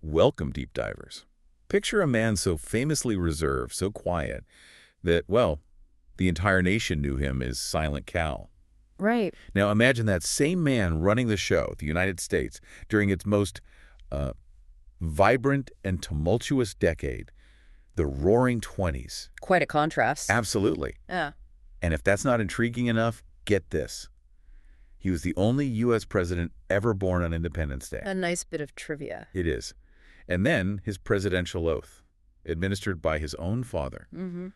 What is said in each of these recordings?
Welcome, deep divers. Picture a man so famously reserved, so quiet, that, well, the entire nation knew him as Silent Cal. Right. Now imagine that same man running the show, the United States, during its most vibrant and tumultuous decade, the Roaring '20s. Quite a contrast. Absolutely. Yeah. And if that's not intriguing enough, get this. He was the only U.S. president ever born on Independence Day. A nice bit of trivia. It is. And then his presidential oath, administered by his own father,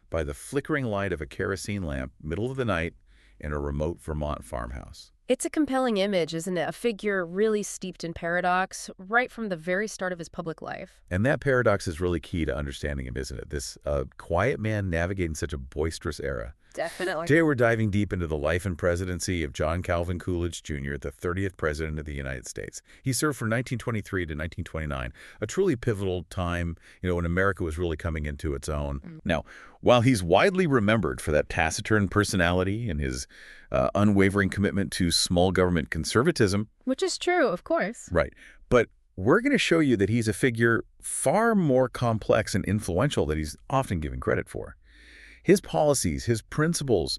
by the flickering light of a kerosene lamp, middle of the night, in a remote Vermont farmhouse. It's a compelling image, isn't it? A figure really steeped in paradox right from the very start of his public life. And that paradox is really key to understanding him, isn't it? This quiet man navigating such a boisterous era. Definitely. Today we're diving deep into the life and presidency of John Calvin Coolidge, Jr., the 30th President of the United States. He served from 1923 to 1929, a truly pivotal time, when America was really coming into its own. Now, while he's widely remembered for that taciturn personality and his unwavering commitment to small government conservatism. Which is true, of course. Right. But we're going to show you that he's a figure far more complex and influential than he's often given credit for. His policies, his principles,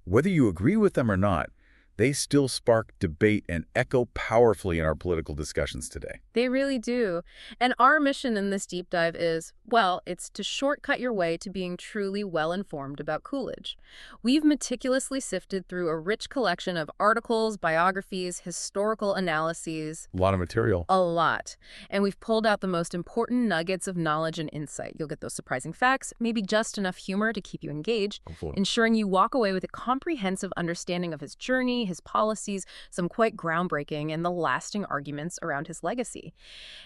whether you agree with them or not, they still spark debate and echo powerfully in our political discussions today. They really do. And our mission in this deep dive is, well, it's to shortcut your way to being truly well-informed about Coolidge. We've meticulously sifted through a rich collection of articles, biographies, historical analyses. A lot of material. A lot. And we've pulled out the most important nuggets of knowledge and insight. You'll get those surprising facts, maybe just enough humor to keep you engaged, ensuring you walk away with a comprehensive understanding of his journey, his policies, some quite groundbreaking and the lasting arguments around his legacy.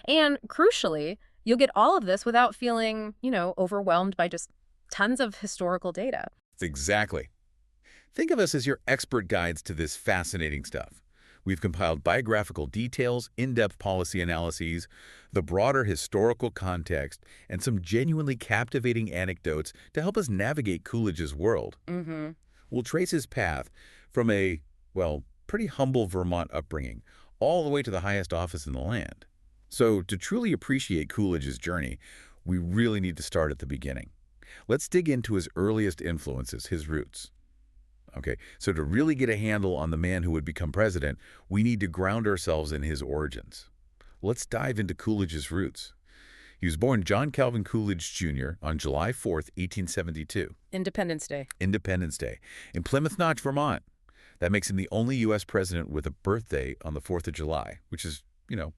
And crucially, you'll get all of this without feeling, overwhelmed by just tons of historical data. Exactly. Think of us as your expert guides to this fascinating stuff. We've compiled biographical details, in-depth policy analyses, the broader historical context, and some genuinely captivating anecdotes to help us navigate Coolidge's world. We'll trace his path from a pretty humble Vermont upbringing, all the way to the highest office in the land. So to truly appreciate Coolidge's journey, we really need to start at the beginning. Let's dig into his earliest influences, his roots. Okay, so to really get a handle on the man who would become president, we need to ground ourselves in his origins. Let's dive into Coolidge's roots. He was born John Calvin Coolidge, Jr. on July 4th, 1872. Independence Day. Independence Day, in Plymouth Notch, Vermont. That makes him the only U.S. president with a birthday on the 4th of July, which is,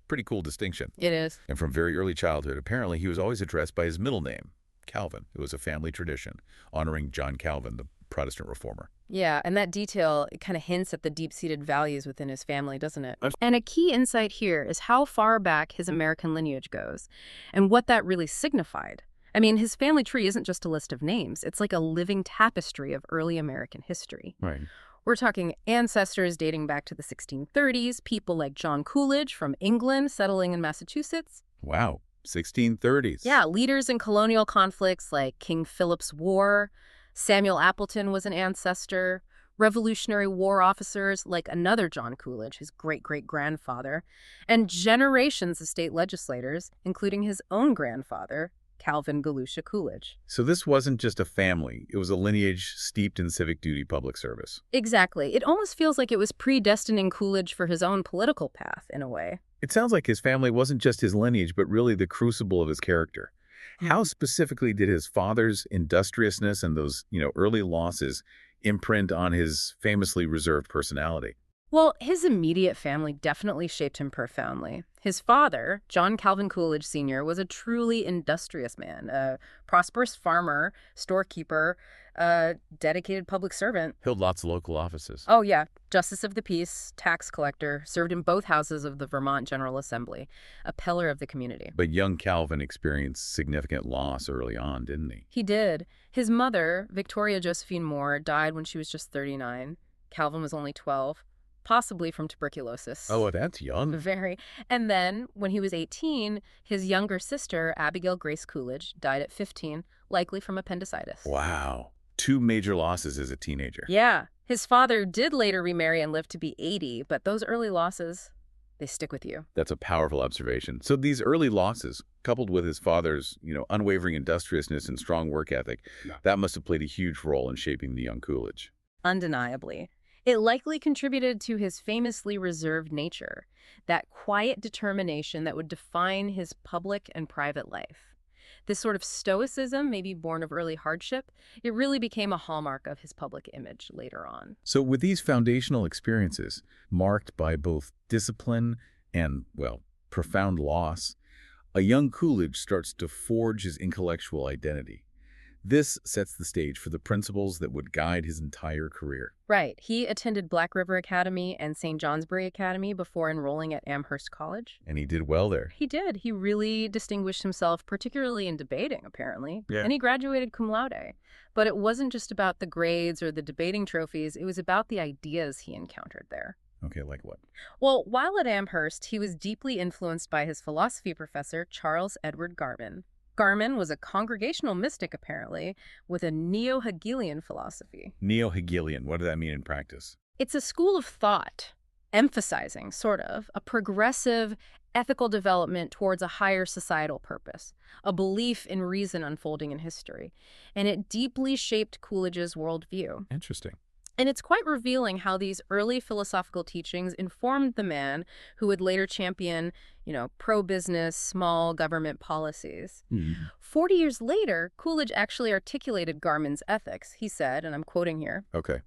pretty cool distinction. It is. And from very early childhood, apparently he was always addressed by his middle name, Calvin. It was a family tradition, honoring John Calvin, the Protestant reformer. Yeah, and that detail kind of hints at the deep-seated values within his family, doesn't it? And a key insight here is how far back his American lineage goes and what that really signified. His family tree isn't just a list of names. It's like a living tapestry of early American history. Right. We're talking ancestors dating back to the 1630s, people like John Coolidge from England settling in Massachusetts. Wow, 1630s. Yeah, leaders in colonial conflicts like King Philip's War. Samuel Appleton was an ancestor. Revolutionary War officers like another John Coolidge, his great-great-grandfather. And generations of state legislators, including his own grandfather, Calvin Coolidge. So this wasn't just a family. It was a lineage steeped in civic duty public service. Exactly. It almost feels like it was predestining Coolidge for his own political path, in a way. It sounds like his family wasn't just his lineage, but really the crucible of his character. How specifically did his father's industriousness and those, early losses imprint on his famously reserved personality? Well, his immediate family definitely shaped him profoundly. His father, John Calvin Coolidge Sr., was a truly industrious man, a prosperous farmer, storekeeper, a dedicated public servant. Held lots of local offices. Oh, yeah. Justice of the Peace, tax collector, served in both houses of the Vermont General Assembly, a pillar of the community. But young Calvin experienced significant loss early on, didn't he? He did. His mother, Victoria Josephine Moore, died when she was just 39. Calvin was only 12. Possibly from tuberculosis. Oh, that's young. Very. And then, when he was 18, his younger sister, Abigail Grace Coolidge, died at 15, likely from appendicitis. Wow. 2 major losses as a teenager. Yeah. His father did later remarry and live to be 80, but those early losses, They stick with you. That's a powerful observation. So these early losses, coupled with his father's, unwavering industriousness and strong work ethic, that must have played a huge role in shaping the young Coolidge. Undeniably. It likely contributed to his famously reserved nature, that quiet determination that would define his public and private life. This sort of stoicism, maybe born of early hardship, it really became a hallmark of his public image later on. So with these foundational experiences, marked by both discipline and, profound loss, a young Coolidge starts to forge his intellectual identity. This sets the stage for the principles that would guide his entire career. Right. He attended Black River Academy and St. Johnsbury Academy before enrolling at Amherst College. And he did well there. He did. He really distinguished himself, particularly in debating, apparently. Yeah. And he graduated cum laude. But it wasn't just about the grades or the debating trophies. It was about the ideas he encountered there. Okay, like what? Well, while at Amherst, he was deeply influenced by his philosophy professor, Charles Edward Garman. Garman was a congregational mystic, apparently, with a neo-Hegelian philosophy. Neo-Hegelian, what does that mean in practice? It's a school of thought, emphasizing, sort of, a progressive ethical development towards a higher societal purpose, a belief in reason unfolding in history. And it deeply shaped Coolidge's worldview. Interesting. And it's quite revealing how these early philosophical teachings informed the man who would later champion, pro-business, small government policies. 40 years later, Coolidge actually articulated Garman's ethics. He said, and I'm quoting here, Okay.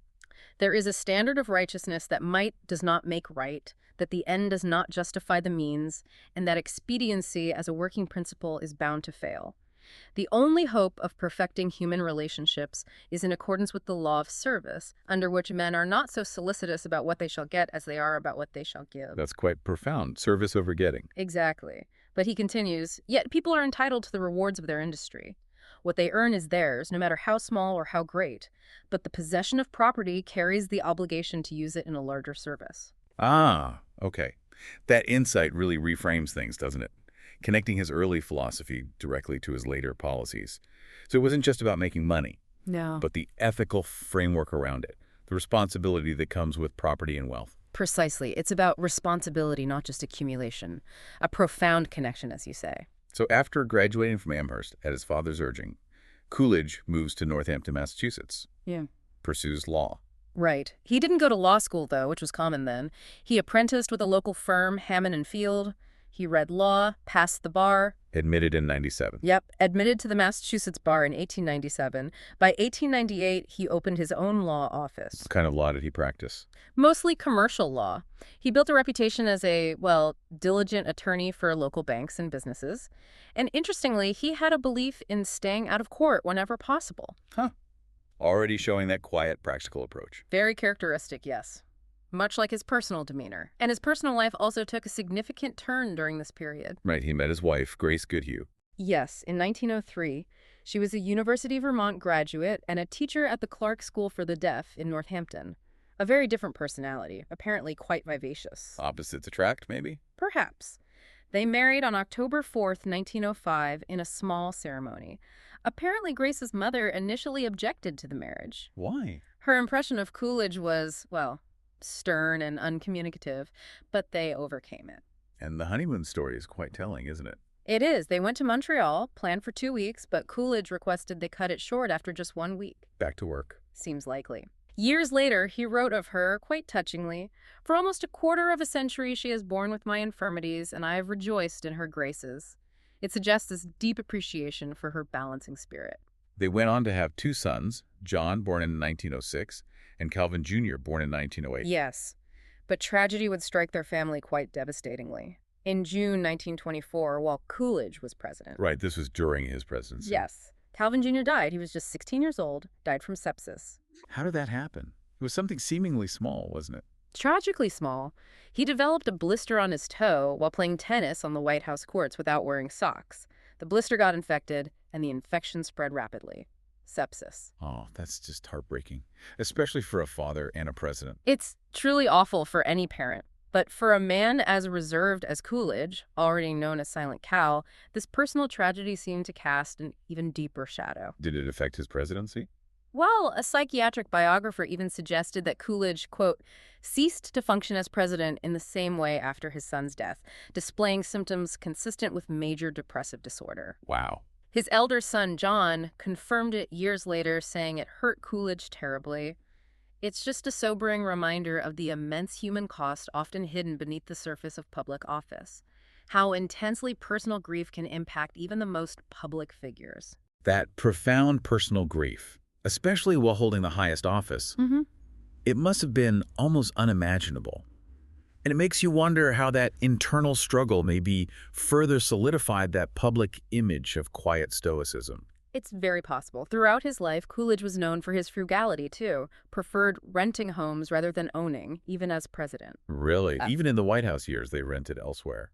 "There is a standard of righteousness that might does not make right, that the end does not justify the means, and that expediency as a working principle is bound to fail. The only hope of perfecting human relationships is in accordance with the law of service, under which men are not so solicitous about what they shall get as they are about what they shall give." That's quite profound. Service over getting. Exactly. But he continues, "Yet people are entitled to the rewards of their industry. What they earn is theirs, no matter how small or how great. But the possession of property carries the obligation to use it in a larger service." Ah, okay. That insight really reframes things, doesn't it? Connecting his early philosophy directly to his later policies. So it wasn't just about making money, No. but the ethical framework around it, the responsibility that comes with property and wealth. Precisely. It's about responsibility, not just accumulation. A profound connection, as you say. So after graduating from Amherst at his father's urging, Coolidge moves to Northampton, Massachusetts. Yeah. Pursues law. Right. He didn't go to law school, though, which was common then. He apprenticed with a local firm, Hammond and Field. He read law, passed the bar. Admitted in 97. Yep, admitted to the Massachusetts bar in 1897. By 1898, he opened his own law office. What kind of law did he practice? Mostly commercial law. He built a reputation as a, diligent attorney for local banks and businesses. And interestingly, he had a belief in staying out of court whenever possible. Huh. Already showing that quiet, practical approach. Very characteristic, yes. Much like his personal demeanor. And his personal life also took a significant turn during this period. Right, he met his wife, Grace Goodhue. Yes, in 1903, she was a University of Vermont graduate and a teacher at the Clark School for the Deaf in Northampton. A very different personality, apparently quite vivacious. Opposites attract, maybe? Perhaps. They married on October 4th, 1905, in a small ceremony. Apparently, Grace's mother initially objected to the marriage. Why? Her impression of Coolidge was, stern and uncommunicative, but they overcame it. And the honeymoon story is quite telling, isn't it? It is. They went to Montreal, planned for 2 weeks, but Coolidge requested they cut it short after just 1 week. Back to work. Seems likely. Years later, he wrote of her, quite touchingly, "For almost a quarter of a century she has borne with my infirmities, and I have rejoiced in her graces." It suggests this deep appreciation for her balancing spirit. They went on to have 2 sons, John, born in 1906, and Calvin Jr., born in 1908. Yes, but tragedy would strike their family quite devastatingly. In June 1924, while Coolidge was president. Right, this was during his presidency. Yes. Calvin Jr. died. He was just 16 years old, died from sepsis. How did that happen? It was something seemingly small, wasn't it? Tragically small. He developed a blister on his toe while playing tennis on the White House courts without wearing socks. The blister got infected, and the infection spread rapidly. Sepsis. Oh, that's just heartbreaking, especially for a father and a president. It's truly awful for any parent. But for a man as reserved as Coolidge, already known as Silent Cal, this personal tragedy seemed to cast an even deeper shadow. Did it affect his presidency? Well, a psychiatric biographer even suggested that Coolidge, quote, ceased to function as president in the same way after his son's death, displaying symptoms consistent with major depressive disorder. Wow. His elder son, John, confirmed it years later, saying it hurt Coolidge terribly. It's just a sobering reminder of the immense human cost often hidden beneath the surface of public office. How intensely personal grief can impact even the most public figures. That profound personal grief, especially while holding the highest office, it must have been almost unimaginable. And it makes you wonder how that internal struggle maybe further solidified that public image of quiet stoicism. It's very possible. Throughout his life, Coolidge was known for his frugality, too. Preferred renting homes rather than owning, even as president. Really? Even in the White House years, they rented elsewhere.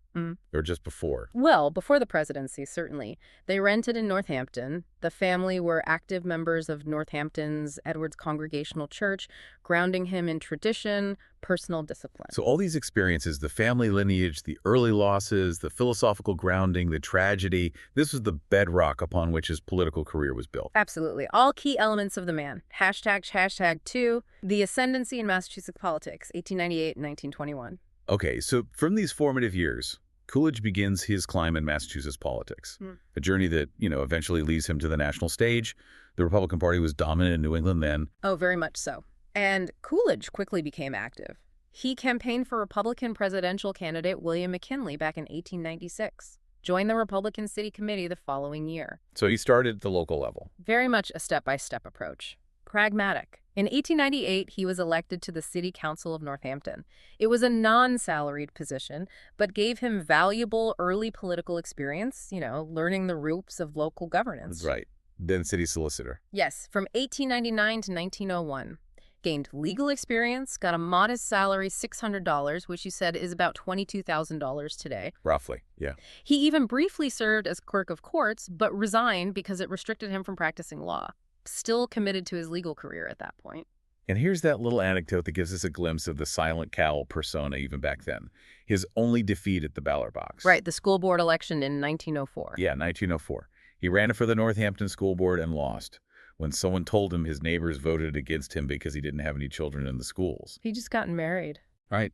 Or just before? Well, before the presidency, certainly. They rented in Northampton. The family were active members of Northampton's Edwards Congregational Church, grounding him in tradition, personal discipline. So all these experiences, the family lineage, the early losses, the philosophical grounding, the tragedy, this was the bedrock upon which his political career was built. Absolutely. All key elements of the man. #2, the ascendancy in Massachusetts politics, 1898 and 1921. Okay, so from these formative years, Coolidge begins his climb in Massachusetts politics, a journey that, eventually leads him to the national stage. The Republican Party was dominant in New England then. Oh, very much so. And Coolidge quickly became active. He campaigned for Republican presidential candidate William McKinley back in 1896, joined the Republican City Committee the following year. So he started at the local level. Very much a step-by-step approach. Pragmatic. In 1898, he was elected to the City Council of Northampton. It was a non-salaried position, but gave him valuable early political experience, learning the ropes of local governance. Right. Then city solicitor. Yes, from 1899 to 1901. Gained legal experience, got a modest salary, $600, which you said is about $22,000 today. Roughly, yeah. He even briefly served as clerk of courts, but resigned because it restricted him from practicing law. Still committed to his legal career at that point. And here's that little anecdote that gives us a glimpse of the silent cowl persona even back then. His only defeat at the ballot box. Right, the school board election in 1904. Yeah, 1904. He ran for the Northampton School Board and lost when someone told him his neighbors voted against him because he didn't have any children in the schools. He just gotten married. Right.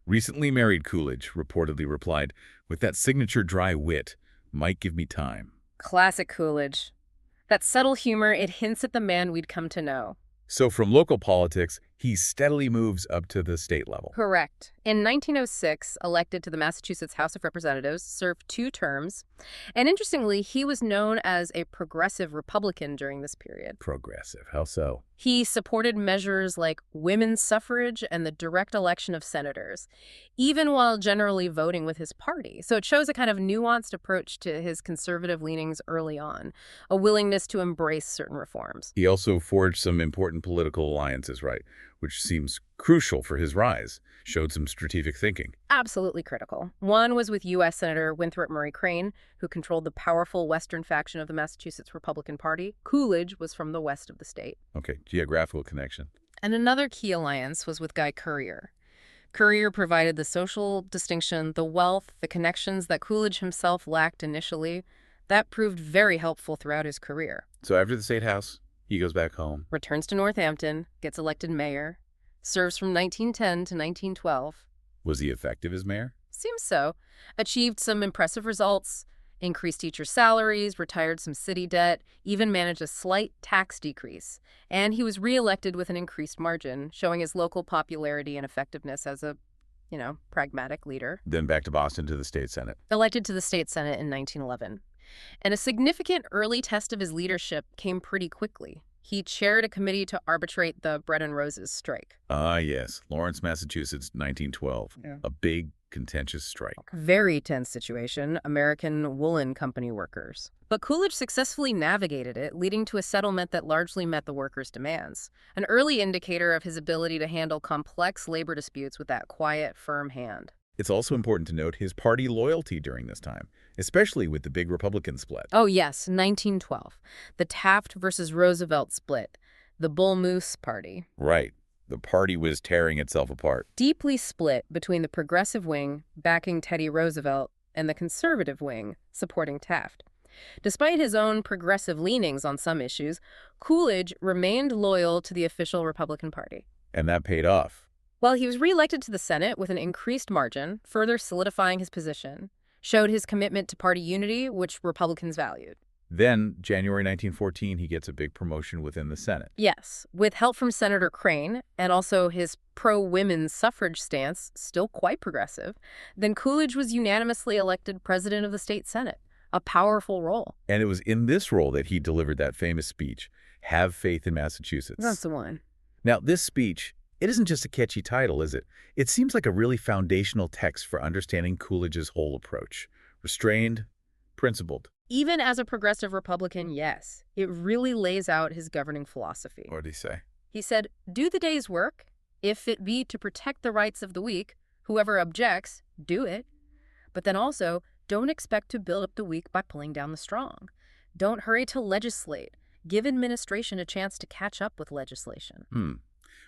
Recently married Coolidge reportedly replied, with that signature dry wit, might give me time. Classic Coolidge. That subtle humor, it hints at the man we'd come to know. So from local politics, he steadily moves up to the state level. Correct. In 1906, elected to the Massachusetts House of Representatives, served 2 terms. And interestingly, he was known as a progressive Republican during this period. Progressive. How so? He supported measures like women's suffrage and the direct election of senators, even while generally voting with his party. So it shows a kind of nuanced approach to his conservative leanings early on, a willingness to embrace certain reforms. He also forged some important political alliances, right, which seems crucial for his rise. Showed some strategic thinking. Absolutely critical. One was with U.S. Senator Winthrop Murray Crane, who controlled the powerful western faction of the Massachusetts Republican Party. Coolidge was from the west of the state. Okay, geographical connection. And another key alliance was with Guy Currier. Currier provided the social distinction, the wealth, the connections that Coolidge himself lacked initially. That proved very helpful throughout his career. So after the state house, he goes back home. Returns to Northampton, gets elected mayor, serves from 1910 to 1912. Was he effective as mayor? Seems so. Achieved some impressive results, increased teacher salaries, retired some city debt, even managed a slight tax decrease. And he was reelected with an increased margin, showing his local popularity and effectiveness as a, pragmatic leader. Then back to Boston to the state senate. Elected to the state senate in 1911. And a significant early test of his leadership came pretty quickly. He chaired a committee to arbitrate the Bread and Roses strike. Ah, yes. Lawrence, Massachusetts, 1912. Yeah. A big, contentious strike. Very tense situation, American Woolen Company workers. But Coolidge successfully navigated it, leading to a settlement that largely met the workers' demands. An early indicator of his ability to handle complex labor disputes with that quiet, firm hand. It's also important to note his party loyalty during this time, especially with the big Republican split. Oh, yes, 1912. The Taft versus Roosevelt split. The Bull Moose Party. Right. The party was tearing itself apart. Deeply split between the progressive wing, backing Teddy Roosevelt, and the conservative wing, supporting Taft. Despite his own progressive leanings on some issues, Coolidge remained loyal to the official Republican Party. And that paid off. While he was reelected to the Senate with an increased margin, further solidifying his position, showed his commitment to party unity, which Republicans valued. Then, January 1914, he gets a big promotion within the Senate. Yes, with help from Senator Crane, and also his pro-women's suffrage stance, still quite progressive, then Coolidge was unanimously elected president of the state Senate, a powerful role. And it was in this role that he delivered that famous speech, Have Faith in Massachusetts. That's the one. Now, this speech, it isn't just a catchy title, is it? It seems like a really foundational text for understanding Coolidge's whole approach. Restrained, principled. Even as a progressive Republican, yes, it really lays out his governing philosophy. What did he say? He said, "Do the day's work. If it be to protect the rights of the weak, whoever objects, do it. But then also, don't expect to build up the weak by pulling down the strong. Don't hurry to legislate. Give administration a chance to catch up with legislation."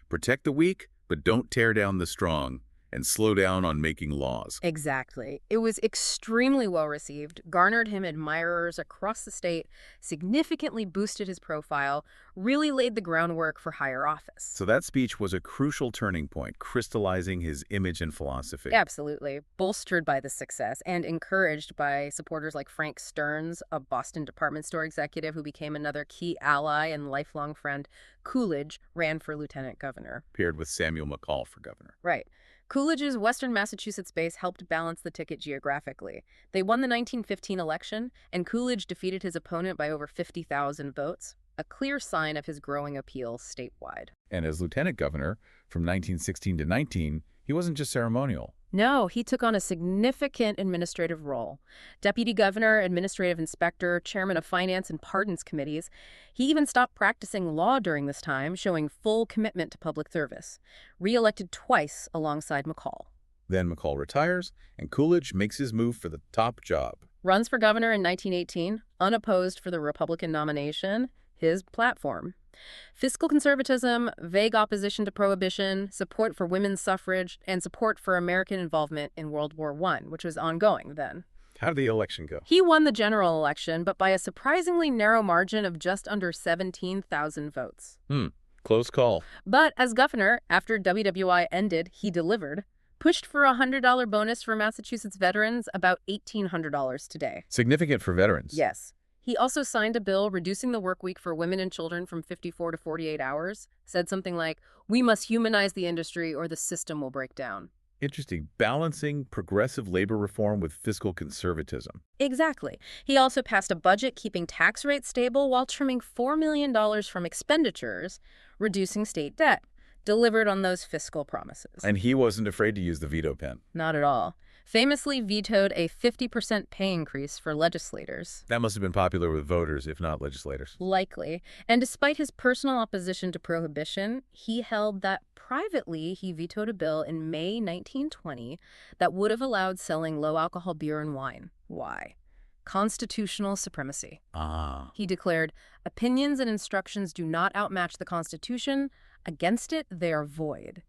Protect the weak, but don't tear down the strong, and slow down on making laws. Exactly. It was extremely well received, garnered him admirers across the state, significantly boosted his profile, really laid the groundwork for higher office. So that speech was a crucial turning point, crystallizing his image and philosophy. Absolutely. Bolstered by the success and encouraged by supporters like Frank Stearns, a Boston department store executive who became another key ally and lifelong friend, Coolidge ran for lieutenant governor. Paired with Samuel McCall for governor. Right. Coolidge's Western Massachusetts base helped balance the ticket geographically. They won the 1915 election, and Coolidge defeated his opponent by over 50,000 votes, a clear sign of his growing appeal statewide. And as lieutenant governor, from 1916 to 19, he wasn't just ceremonial. No, he took on a significant administrative role. Deputy governor, administrative inspector, chairman of finance and pardons committees. He even stopped practicing law during this time, showing full commitment to public service. Re-elected twice alongside McCall. Then McCall retires, and Coolidge makes his move for the top job. Runs for governor in 1918, unopposed for the Republican nomination. His platform: fiscal conservatism, vague opposition to prohibition, support for women's suffrage, and support for American involvement in World War I, which was ongoing then. How did the election go? He won the general election, but by a surprisingly narrow margin of just under 17,000 votes. Close call. But as governor, after WWI ended, he delivered. Pushed for a $100 bonus for Massachusetts veterans, about $1,800 today. Significant for veterans. Yes. He also signed a bill reducing the work week for women and children from 54 to 48 hours. Said something like, "We must humanize the industry or the system will break down." Interesting. Balancing progressive labor reform with fiscal conservatism. Exactly. He also passed a budget keeping tax rates stable while trimming $4 million from expenditures, reducing state debt. Delivered on those fiscal promises. And he wasn't afraid to use the veto pen. Not at all. Famously vetoed a 50% pay increase for legislators. That must have been popular with voters, if not legislators. Likely. And despite his personal opposition to prohibition, he held that privately he vetoed a bill in May 1920 that would have allowed selling low-alcohol beer and wine. Why? Constitutional supremacy. He declared, "Opinions and instructions do not outmatch the Constitution. Against it, they are void."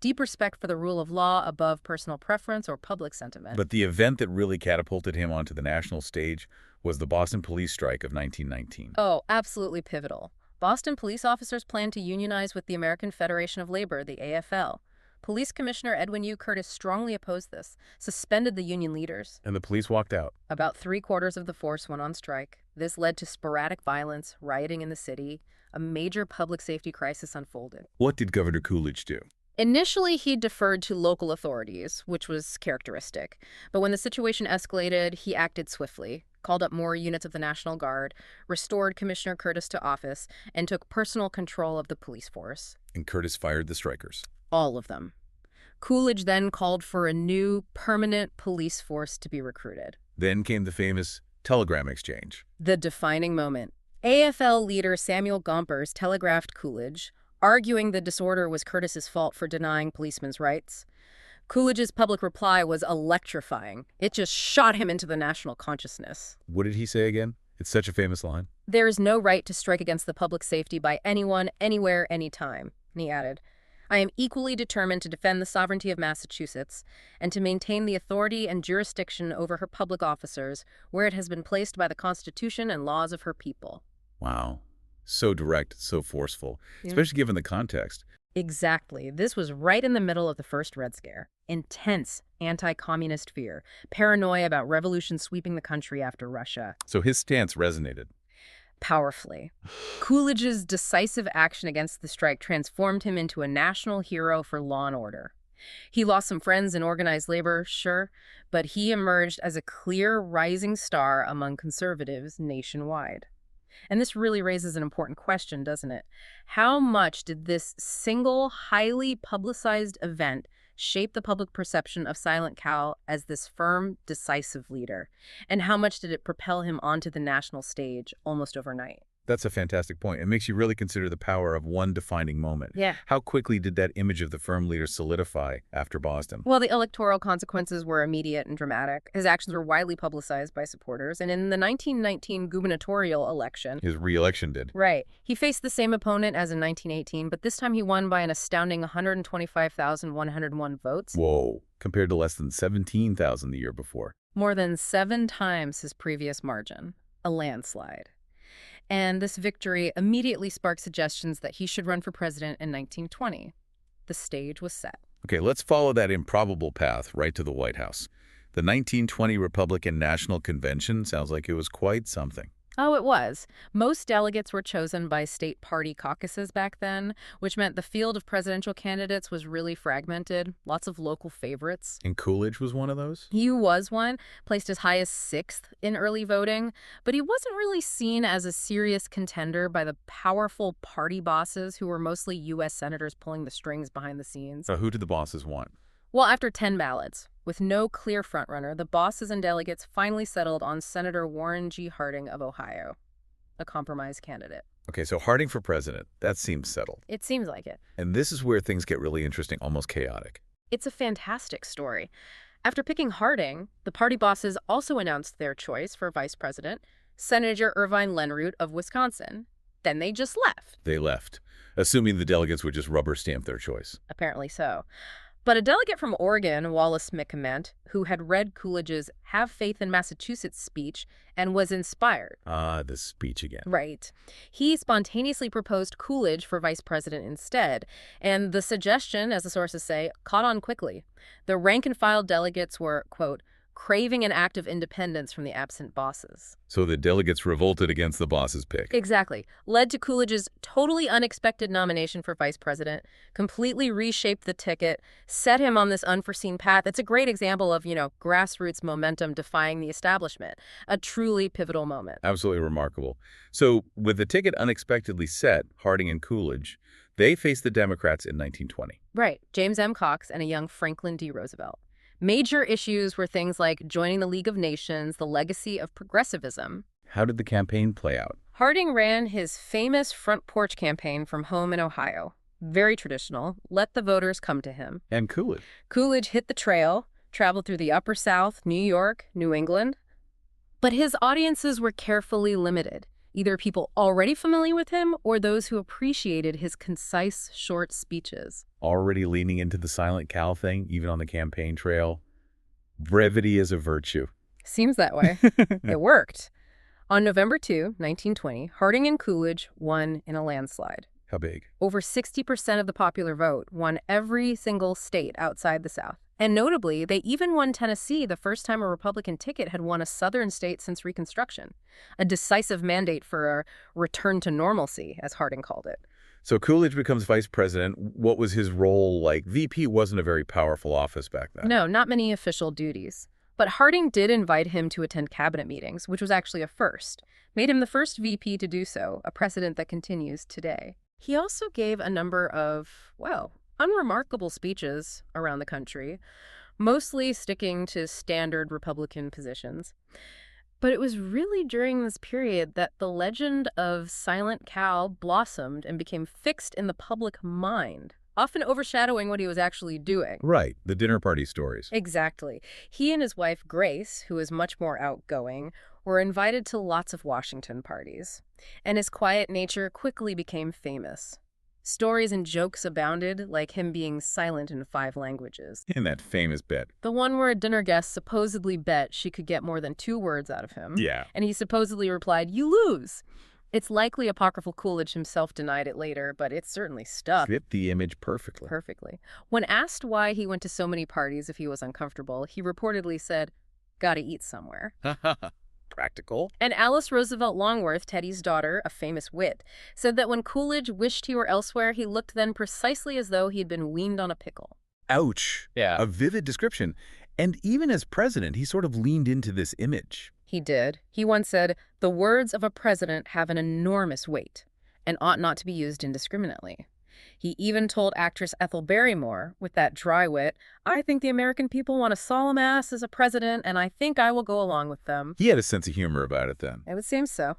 Deep respect for the rule of law above personal preference or public sentiment. But the event that really catapulted him onto the national stage was the Boston police strike of 1919. Oh, absolutely pivotal. Boston police officers planned to unionize with the American Federation of Labor, the AFL. Police Commissioner Edwin U. Curtis strongly opposed this, suspended the union leaders. And the police walked out. About 3/4 of the force went on strike. This led to sporadic violence, rioting in the city. A major public safety crisis unfolded. What did Governor Coolidge do? Initially, he deferred to local authorities, which was characteristic. But when the situation escalated, he acted swiftly, called up more units of the National Guard, restored Commissioner Curtis to office, and took personal control of the police force. And Curtis fired the strikers. All of them. Coolidge then called for a new, permanent police force to be recruited. Then came the famous telegram exchange. The defining moment. AFL leader Samuel Gompers telegraphed Coolidge, arguing the disorder was Curtis's fault for denying policemen's rights. Coolidge's public reply was electrifying. It just shot him into the national consciousness. What did he say again? It's such a famous line. "There is no right to strike against the public safety by anyone, anywhere, anytime," he added. I am equally determined to defend the sovereignty of Massachusetts and to maintain the authority and jurisdiction over her public officers where it has been placed by the Constitution and laws of her people. Wow. So direct, so forceful, Yeah. especially given the context. Exactly. This was right in the middle of the first Red Scare. Intense anti-communist fear, paranoia about revolution sweeping the country after Russia. So his stance resonated. Powerfully. Coolidge's decisive action against the strike transformed him into a national hero for law and order. He lost some friends in organized labor, sure, but he emerged as a clear rising star among conservatives nationwide. And this really raises an important question, doesn't it? How much did this single, highly publicized event shape the public perception of Silent Cal as this firm, decisive leader? And how much did it propel him onto the national stage almost overnight? That's a fantastic point. It makes you really consider the power of one defining moment. Yeah. How quickly did that image of the firm leader solidify after Boston? Well, the electoral consequences were immediate and dramatic. His actions were widely publicized by supporters. And in the 1919 gubernatorial election, His re-election did. right, he faced the same opponent as in 1918, but this time he won by an astounding 125,101 votes. Whoa. Compared to less than 17,000 the year before. More than 7 times his previous margin. A landslide. And this victory immediately sparked suggestions that he should run for president in 1920. The stage was set. Okay, let's follow that improbable path right to the White House. The 1920 Republican National Convention sounds like it was quite something. Oh, it was. Most delegates were chosen by state party caucuses back then, which meant the field of presidential candidates was really fragmented, lots of local favorites. And Coolidge was one of those? He was one, placed as high as 6th in early voting, but he wasn't really seen as a serious contender by the powerful party bosses who were mostly U.S. senators pulling the strings behind the scenes. So who did the bosses want? Well, after 10 ballots, with no clear frontrunner, the bosses and delegates finally settled on Senator Warren G. Harding of Ohio, a compromise candidate. Okay, so Harding for president, that seems settled. It seems like it. And this is where things get really interesting, almost chaotic. It's a fantastic story. After picking Harding, the party bosses also announced their choice for vice president, Senator Irvine Lenroot of Wisconsin. Then they just left. They left, assuming the delegates would just rubber stamp their choice. Apparently so. But a delegate from Oregon, Wallace McClement, who had read Coolidge's Have Faith in Massachusetts speech and was inspired. Ah, the speech again. Right. He spontaneously proposed Coolidge for vice president instead, and the suggestion, as the sources say, caught on quickly. The rank-and-file delegates were, quote, craving an act of independence from the absent bosses. So the delegates revolted against the boss's pick. Exactly. Led to Coolidge's totally unexpected nomination for vice president, completely reshaped the ticket, set him on this unforeseen path. It's a great example of, grassroots momentum defying the establishment. A truly pivotal moment. Absolutely remarkable. So with the ticket unexpectedly set, Harding and Coolidge, they faced the Democrats in 1920. Right. James M. Cox and a young Franklin D. Roosevelt. Major issues were things like joining the League of Nations, the legacy of progressivism. How did the campaign play out? Harding ran his famous front porch campaign from home in Ohio. Very traditional. Let the voters come to him. And Coolidge? Coolidge hit the trail, traveled through the Upper South, New York, New England. But his audiences were carefully limited. Either people already familiar with him or those who appreciated his concise, short speeches. Already leaning into the Silent Cal thing, even on the campaign trail. Brevity is a virtue. Seems that way. It worked. On November 2, 1920, Harding and Coolidge won in a landslide. How big? Over 60% of the popular vote, won every single state outside the South. And notably, they even won Tennessee the first time a Republican ticket had won a southern state since Reconstruction. A decisive mandate for a return to normalcy, as Harding called it. So Coolidge becomes vice president. What was his role like? VP wasn't a very powerful office back then. No, not many official duties. But Harding did invite him to attend cabinet meetings, which was actually a first. Made him the first VP to do so, a precedent that continues today. He also gave a number of, unremarkable speeches around the country, mostly sticking to standard Republican positions. But it was really during this period that the legend of Silent Cal blossomed and became fixed in the public mind, often overshadowing what he was actually doing. Right, the dinner party stories. Exactly. He and his wife, Grace, who is much more outgoing, were invited to lots of Washington parties, and his quiet nature quickly became famous. Stories and jokes abounded, like him being silent in 5 languages. In that famous bit. The one where a dinner guest supposedly bet she could get more than 2 words out of him. Yeah. And he supposedly replied, "You lose." It's likely apocryphal Coolidge himself denied it later, but it certainly stuck. Fit the image perfectly. Perfectly. When asked why he went to so many parties if he was uncomfortable, he reportedly said, "Gotta eat somewhere." Practical. And Alice Roosevelt Longworth, Teddy's daughter, a famous wit, said that when Coolidge wished he were elsewhere, he looked then precisely as though he had been weaned on a pickle. Ouch. Yeah. A vivid description. And even as president, he sort of leaned into this image. He did. He once said, "The words of a president have an enormous weight and ought not to be used indiscriminately." He even told actress Ethel Barrymore, with that dry wit, "I think the American people want a solemn ass as a president, and I think I will go along with them." He had a sense of humor about it then. It would seem so.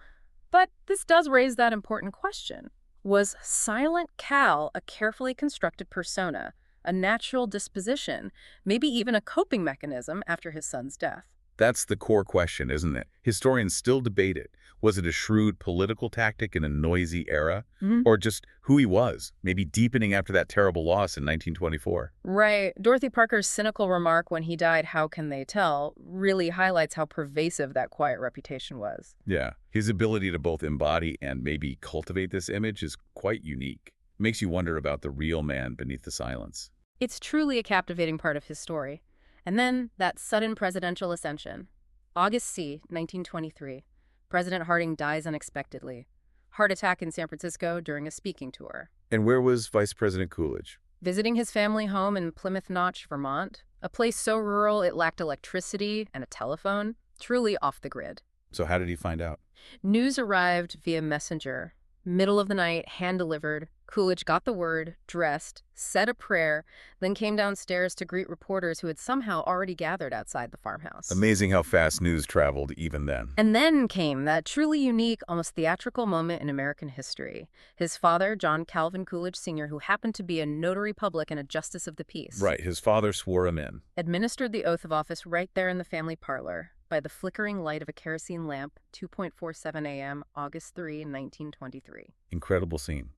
But this does raise that important question. Was Silent Cal a carefully constructed persona, a natural disposition, maybe even a coping mechanism after his son's death? That's the core question, isn't it? Historians still debate it. Was it a shrewd political tactic in a noisy era? Or just who he was, maybe deepening after that terrible loss in 1924? Right. Dorothy Parker's cynical remark when he died, "How can they tell?" really highlights how pervasive that quiet reputation was. Yeah. His ability to both embody and maybe cultivate this image is quite unique. Makes you wonder about the real man beneath the silence. It's truly a captivating part of his story. And then that sudden presidential ascension. August C., 1923. President Harding dies unexpectedly. Heart attack in San Francisco during a speaking tour. And where was Vice President Coolidge? Visiting his family home in Plymouth Notch, Vermont, a place so rural it lacked electricity and a telephone, truly off the grid. So how did he find out? News arrived via messenger. Middle of the night, hand-delivered. Coolidge got the word, dressed, said a prayer, then came downstairs to greet reporters who had somehow already gathered outside the farmhouse. Amazing how fast news traveled even then. And then came that truly unique, almost theatrical moment in American history. His father, John Calvin Coolidge Sr., who happened to be a notary public and a justice of the peace. Right, his father swore him in. Administered the oath of office right there in the family parlor by the flickering light of a kerosene lamp, 2:47 a.m., August 3, 1923. Incredible scene.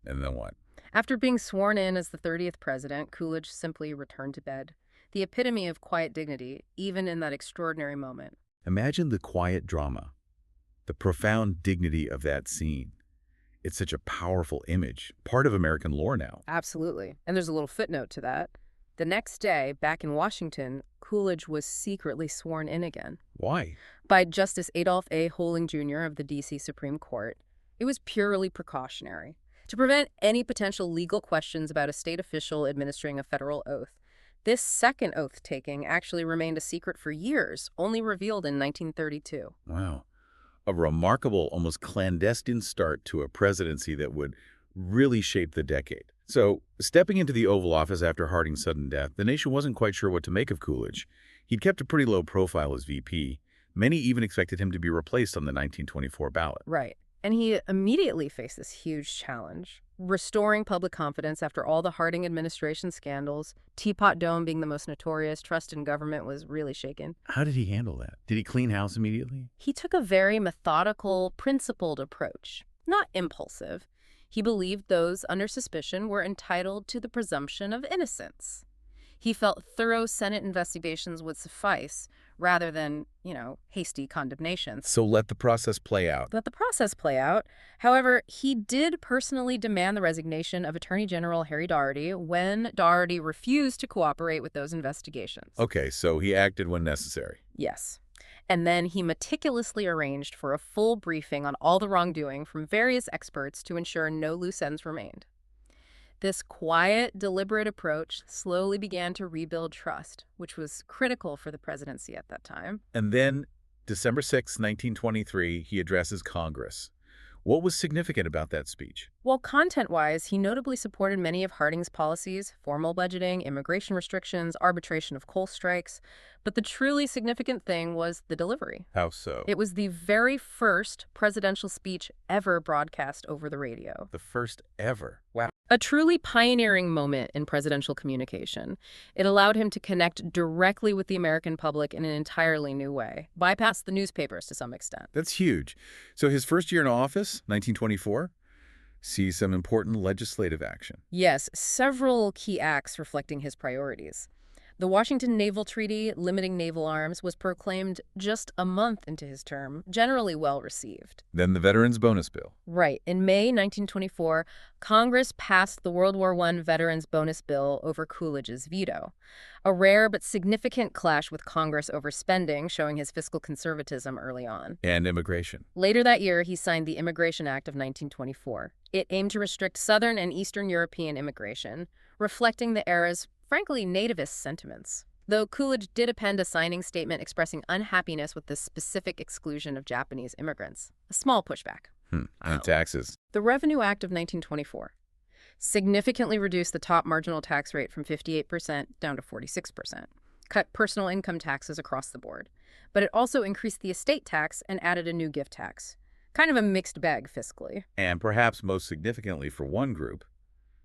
And then what? After being sworn in as the 30th president, Coolidge simply returned to bed. The epitome of quiet dignity, even in that extraordinary moment. Imagine the quiet drama, the profound dignity of that scene. It's such a powerful image, part of American lore now. Absolutely. And there's a little footnote to that. The next day, back in Washington, Coolidge was secretly sworn in again. Why? By Justice Adolph A. Holing Jr. of the D.C. Supreme Court. It was purely precautionary, to prevent any potential legal questions about a state official administering a federal oath. This second oath-taking actually remained a secret for years, only revealed in 1932. Wow. A remarkable, almost clandestine start to a presidency that would really shape the decade. So, stepping into the Oval Office after Harding's sudden death, the nation wasn't quite sure what to make of Coolidge. He'd kept a pretty low profile as VP. Many even expected him to be replaced on the 1924 ballot. Right. And he immediately faced this huge challenge, restoring public confidence after all the Harding administration scandals. Teapot Dome being the most notorious, trust in government was really shaken. How did he handle that? Did he clean house immediately? He took a very methodical, principled approach, not impulsive. He believed those under suspicion were entitled to the presumption of innocence. He felt thorough Senate investigations would suffice, rather than, hasty condemnations. So let the process play out. Let the process play out. However, he did personally demand the resignation of Attorney General Harry Daugherty when Daugherty refused to cooperate with those investigations. Okay, so he acted when necessary. Yes. And then he meticulously arranged for a full briefing on all the wrongdoing from various experts to ensure no loose ends remained. This quiet, deliberate approach slowly began to rebuild trust, which was critical for the presidency at that time. And then, December 6, 1923, he addresses Congress. What was significant about that speech? Well, content-wise, he notably supported many of Harding's policies: formal budgeting, immigration restrictions, arbitration of coal strikes. But the truly significant thing was the delivery. How so? It was the very first presidential speech ever broadcast over the radio. The first ever. Wow. A truly pioneering moment in presidential communication. It allowed him to connect directly with the American public in an entirely new way, bypass the newspapers to some extent. That's huge. So his first year in office, 1924, See some important legislative action. Yes, several key acts reflecting his priorities. The Washington Naval Treaty limiting naval arms was proclaimed just a month into his term, generally well received. Then the Veterans Bonus Bill. Right. In May 1924, Congress passed the World War I Veterans Bonus Bill over Coolidge's veto. A rare but significant clash with Congress over spending, showing his fiscal conservatism early on. And immigration. Later that year, he signed the Immigration Act of 1924. It aimed to restrict Southern and Eastern European immigration, reflecting the era's, frankly, nativist sentiments. Though Coolidge did append a signing statement expressing unhappiness with the specific exclusion of Japanese immigrants. A small pushback. And taxes. The Revenue Act of 1924 significantly reduced the top marginal tax rate from 58% down to 46%, cut personal income taxes across the board. But it also increased the estate tax and added a new gift tax. Kind of a mixed bag fiscally. And perhaps most significantly for one group,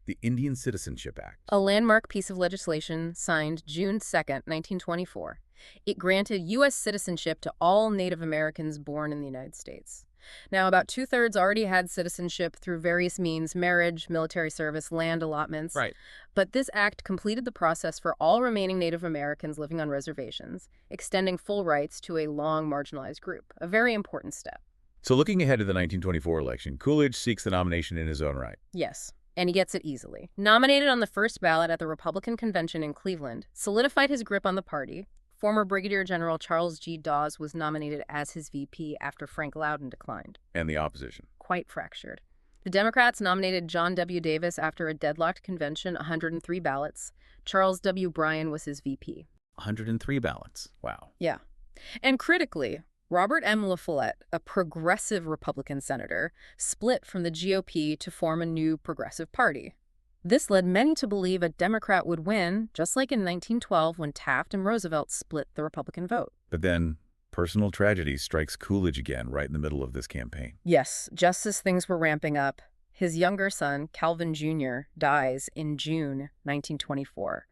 the Indian Citizenship Act. A landmark piece of legislation signed June 2nd, 1924. It granted U.S. citizenship to all Native Americans born in the United States. Now, about two-thirds already had citizenship through various means: marriage, military service, land allotments. Right. But this act completed the process for all remaining Native Americans living on reservations, extending full rights to a long marginalized group. A very important step. So looking ahead to the 1924 election, Coolidge seeks the nomination in his own right. Yes. And he gets it easily. Nominated on the first ballot at the Republican convention in Cleveland, solidified his grip on the party. Former Brigadier General Charles G. Dawes was nominated as his VP after Frank Loudon declined. And the opposition. Quite fractured. The Democrats nominated John W. Davis after a deadlocked convention, 103 ballots. Charles W. Bryan was his VP. 103 ballots. Wow. Yeah. And critically, Robert M. La Follette, a progressive Republican senator, split from the GOP to form a new progressive party. This led many to believe a Democrat would win, just like in 1912 when Taft and Roosevelt split the Republican vote. But then personal tragedy strikes Coolidge again right in the middle of this campaign. Yes, just as things were ramping up, his younger son, Calvin Jr., dies in June 1924.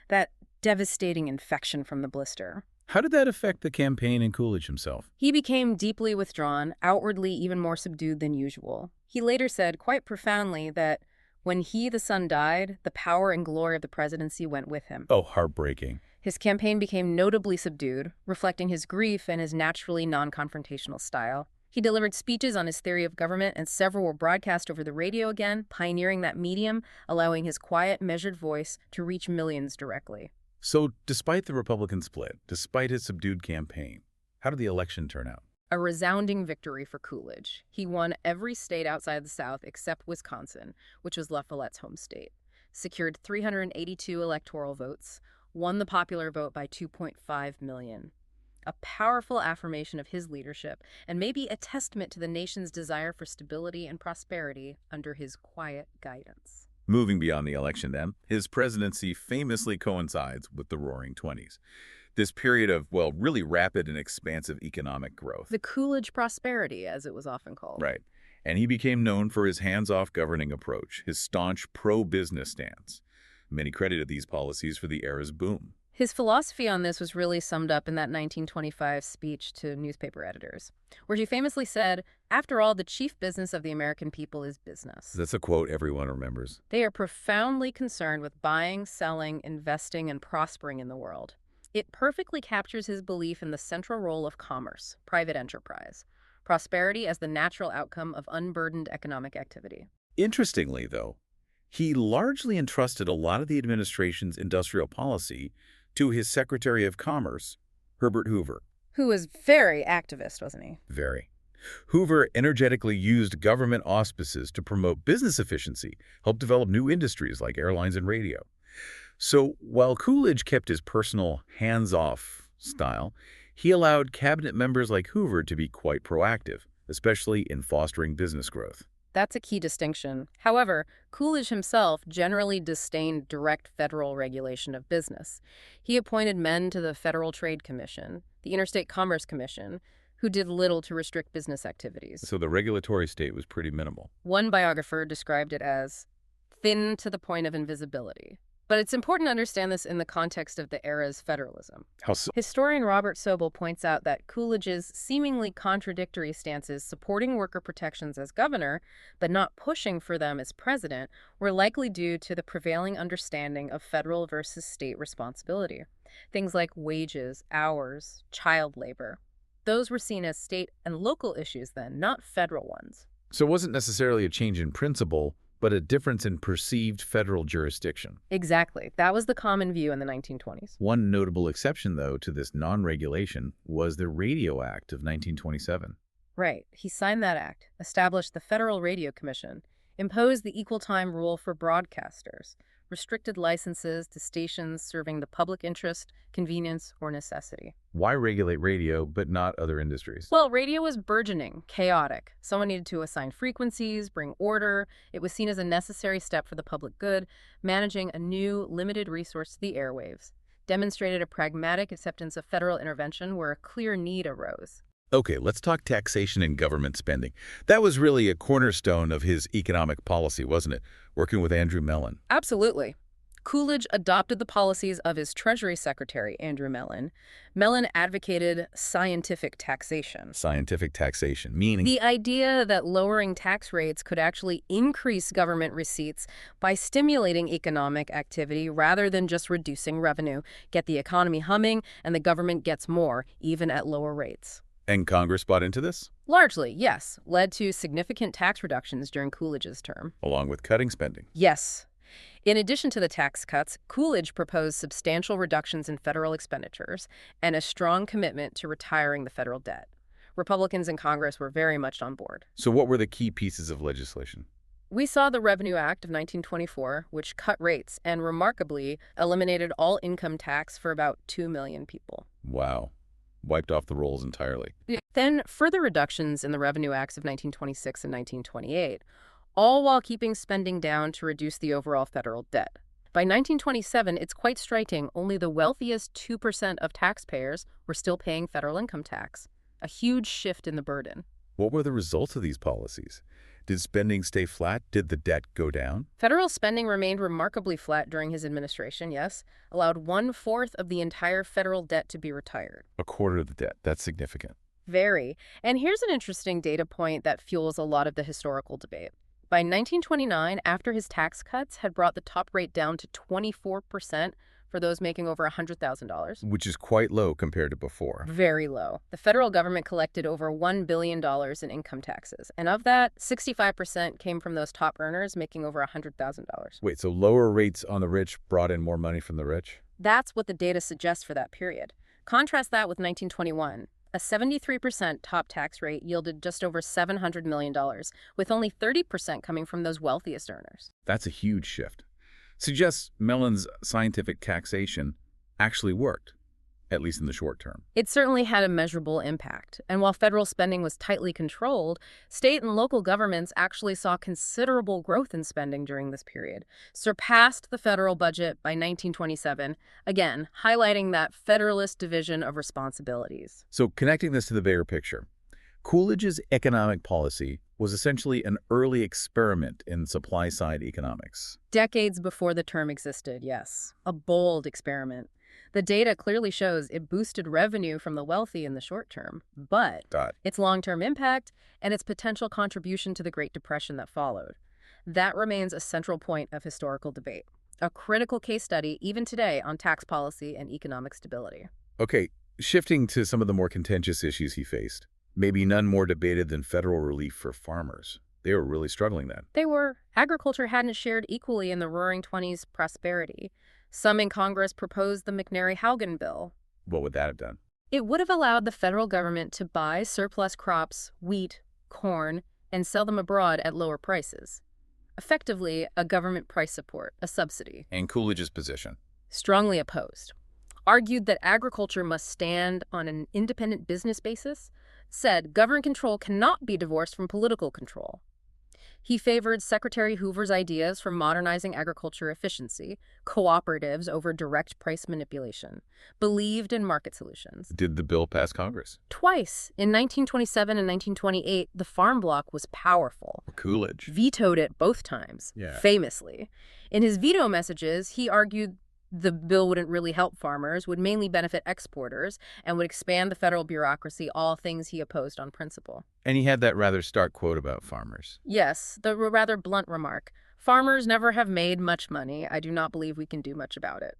That devastating infection from the blister. How did that affect the campaign and Coolidge himself? He became deeply withdrawn, outwardly even more subdued than usual. He later said, quite profoundly, that when he, the son, died, the power and glory of the presidency went with him. Oh, heartbreaking. His campaign became notably subdued, reflecting his grief and his naturally non-confrontational style. He delivered speeches on his theory of government, and several were broadcast over the radio again, pioneering that medium, allowing his quiet, measured voice to reach millions directly. So, despite the Republican split, despite his subdued campaign, how did the election turn out? A resounding victory for Coolidge. He won every state outside the South except Wisconsin, which was La Follette's home state, secured 382 electoral votes, won the popular vote by 2.5 million. A powerful affirmation of his leadership, and maybe a testament to the nation's desire for stability and prosperity under his quiet guidance. Moving beyond the election then, his presidency famously coincides with the Roaring Twenties. This period of, well, really rapid and expansive economic growth. The Coolidge prosperity, as it was often called. Right. And he became known for his hands-off governing approach, his staunch pro-business stance. Many credited these policies for the era's boom. His philosophy on this was really summed up in that 1925 speech to newspaper editors, where he famously said, "After all, the chief business of the American people is business." That's a quote everyone remembers. They are profoundly concerned with buying, selling, investing, and prospering in the world. It perfectly captures his belief in the central role of commerce, private enterprise, prosperity as the natural outcome of unburdened economic activity. Interestingly, though, he largely entrusted a lot of the administration's industrial policy to his Secretary of Commerce, Herbert Hoover. Who was very activist, wasn't he? Very. Hoover energetically used government auspices to promote business efficiency, help develop new industries like airlines and radio. So while Coolidge kept his personal hands-off style, he allowed cabinet members like Hoover to be quite proactive, especially in fostering business growth. That's a key distinction. However, Coolidge himself generally disdained direct federal regulation of business. He appointed men to the Federal Trade Commission, the Interstate Commerce Commission, who did little to restrict business activities. So the regulatory state was pretty minimal. One biographer described it as thin to the point of invisibility. But it's important to understand this in the context of the era's federalism. How so? Historian Robert Sobel points out that Coolidge's seemingly contradictory stances supporting worker protections as governor, but not pushing for them as president, were likely due to the prevailing understanding of federal versus state responsibility. Things like wages, hours, child labor. Those were seen as state and local issues then, not federal ones. So it wasn't necessarily a change in principle, but a difference in perceived federal jurisdiction. Exactly. That was the common view in the 1920s. One notable exception, though, to this non-regulation was the Radio Act of 1927. Right. He signed that act, established the Federal Radio Commission, imposed the equal time rule for broadcasters, restricted licenses to stations serving the public interest, convenience, or necessity. Why regulate radio but not other industries? Well, radio was burgeoning, chaotic. Someone needed to assign frequencies, bring order. It was seen as a necessary step for the public good. Managing a new, limited resource to the airwaves demonstrated a pragmatic acceptance of federal intervention where a clear need arose. Okay, let's talk taxation and government spending. That was really a cornerstone of his economic policy, wasn't it? Working with Andrew Mellon. Absolutely. Coolidge adopted the policies of his Treasury Secretary, Andrew Mellon. Mellon advocated scientific taxation. Scientific taxation, meaning The idea that lowering tax rates could actually increase government receipts by stimulating economic activity rather than just reducing revenue, get the economy humming, and the government gets more, even at lower rates. And Congress bought into this? Largely, yes, led to significant tax reductions during Coolidge's term. Along with cutting spending. Yes. In addition to the tax cuts, Coolidge proposed substantial reductions in federal expenditures and a strong commitment to retiring the federal debt. Republicans in Congress were very much on board. So what were the key pieces of legislation? We saw the Revenue Act of 1924, which cut rates and, remarkably, eliminated all income tax for about 2 million people. Wow. Wiped off the rolls entirely. Then further reductions in the Revenue Acts of 1926 and 1928, all while keeping spending down to reduce the overall federal debt. By 1927, it's quite striking, only the wealthiest 2% of taxpayers were still paying federal income tax, a huge shift in the burden. What were the results of these policies? Did spending stay flat? Did the debt go down? Federal spending remained remarkably flat during his administration, yes, allowed 1/4 of the entire federal debt to be retired. A quarter of the debt. That's significant. Very. And here's an interesting data point that fuels a lot of the historical debate. By 1929, after his tax cuts had brought the top rate down to 24% for those making over $100,000. Which is quite low compared to before. Very low. The federal government collected over $1 billion in income taxes. And of that, 65% came from those top earners making over $100,000. Wait, so lower rates on the rich brought in more money from the rich? That's what the data suggests for that period. Contrast that with 1921. A 73% top tax rate yielded just over $700 million, with only 30% coming from those wealthiest earners. That's a huge shift. Suggests Mellon's scientific taxation actually worked, at least in the short term. It certainly had a measurable impact. And while federal spending was tightly controlled, state and local governments actually saw considerable growth in spending during this period, surpassed the federal budget by 1927, again, highlighting that federalist division of responsibilities. So connecting this to the bigger picture, Coolidge's economic policy was essentially an early experiment in supply-side economics. Decades before the term existed, yes. A bold experiment. The data clearly shows it boosted revenue from the wealthy in the short term, but its long-term impact and its potential contribution to the Great Depression that followed. That remains a central point of historical debate, a critical case study even today on tax policy and economic stability. Okay, shifting to some of the more contentious issues he faced. Maybe none more debated than federal relief for farmers. They were really struggling then. They were. Agriculture hadn't shared equally in the Roaring '20s prosperity. Some in Congress proposed the McNary-Haugen bill. What would that have done? It would have allowed the federal government to buy surplus crops, wheat, corn, and sell them abroad at lower prices. Effectively, a government price support, a subsidy. And Coolidge's position? Strongly opposed. Argued that agriculture must stand on an independent business basis. Said government control cannot be divorced from political control. He favored Secretary Hoover's ideas for modernizing agriculture efficiency, cooperatives over direct price manipulation, believed in market solutions. Did the bill pass Congress? Twice, in 1927 and 1928, the Farm Bloc was powerful. Coolidge Vetoed it both times, famously. In his veto messages, he argued the bill wouldn't really help farmers, would mainly benefit exporters, and would expand the federal bureaucracy, all things he opposed on principle. And he had that rather stark quote about farmers. Yes, the rather blunt remark, "Farmers never have made much money. I do not believe we can do much about it."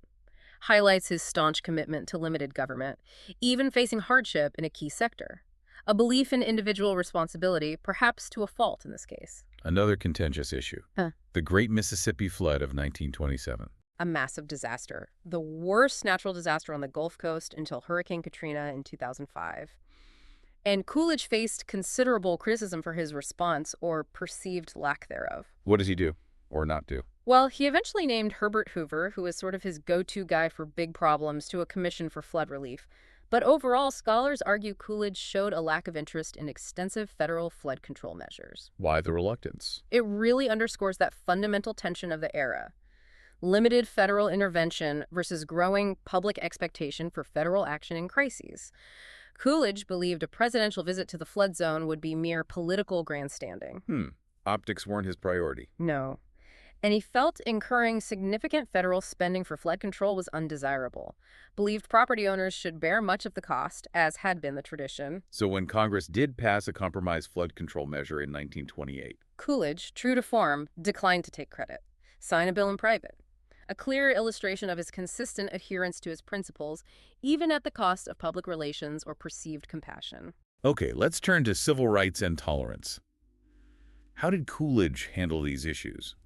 Highlights his staunch commitment to limited government, even facing hardship in a key sector. A belief in individual responsibility, perhaps to a fault in this case. Another contentious issue. The Great Mississippi Flood of 1927. A massive disaster, the worst natural disaster on the Gulf Coast until Hurricane Katrina in 2005. And Coolidge faced considerable criticism for his response, or perceived lack thereof. What does he do, or not do? Well, he eventually named Herbert Hoover, who was sort of his go-to guy for big problems, to a commission for flood relief. But overall, scholars argue Coolidge showed a lack of interest in extensive federal flood control measures. Why the reluctance? It really underscores that fundamental tension of the era. Limited federal intervention versus growing public expectation for federal action in crises. Coolidge believed a presidential visit to the flood zone would be mere political grandstanding. Optics weren't his priority. No. And he felt incurring significant federal spending for flood control was undesirable. Believed property owners should bear much of the cost, as had been the tradition. So when Congress did pass a compromise flood control measure in 1928, Coolidge, true to form, declined to take credit. Sign a bill in private. A clear illustration of his consistent adherence to his principles, even at the cost of public relations or perceived compassion. Okay, let's turn to civil rights and tolerance. How did Coolidge handle these issues?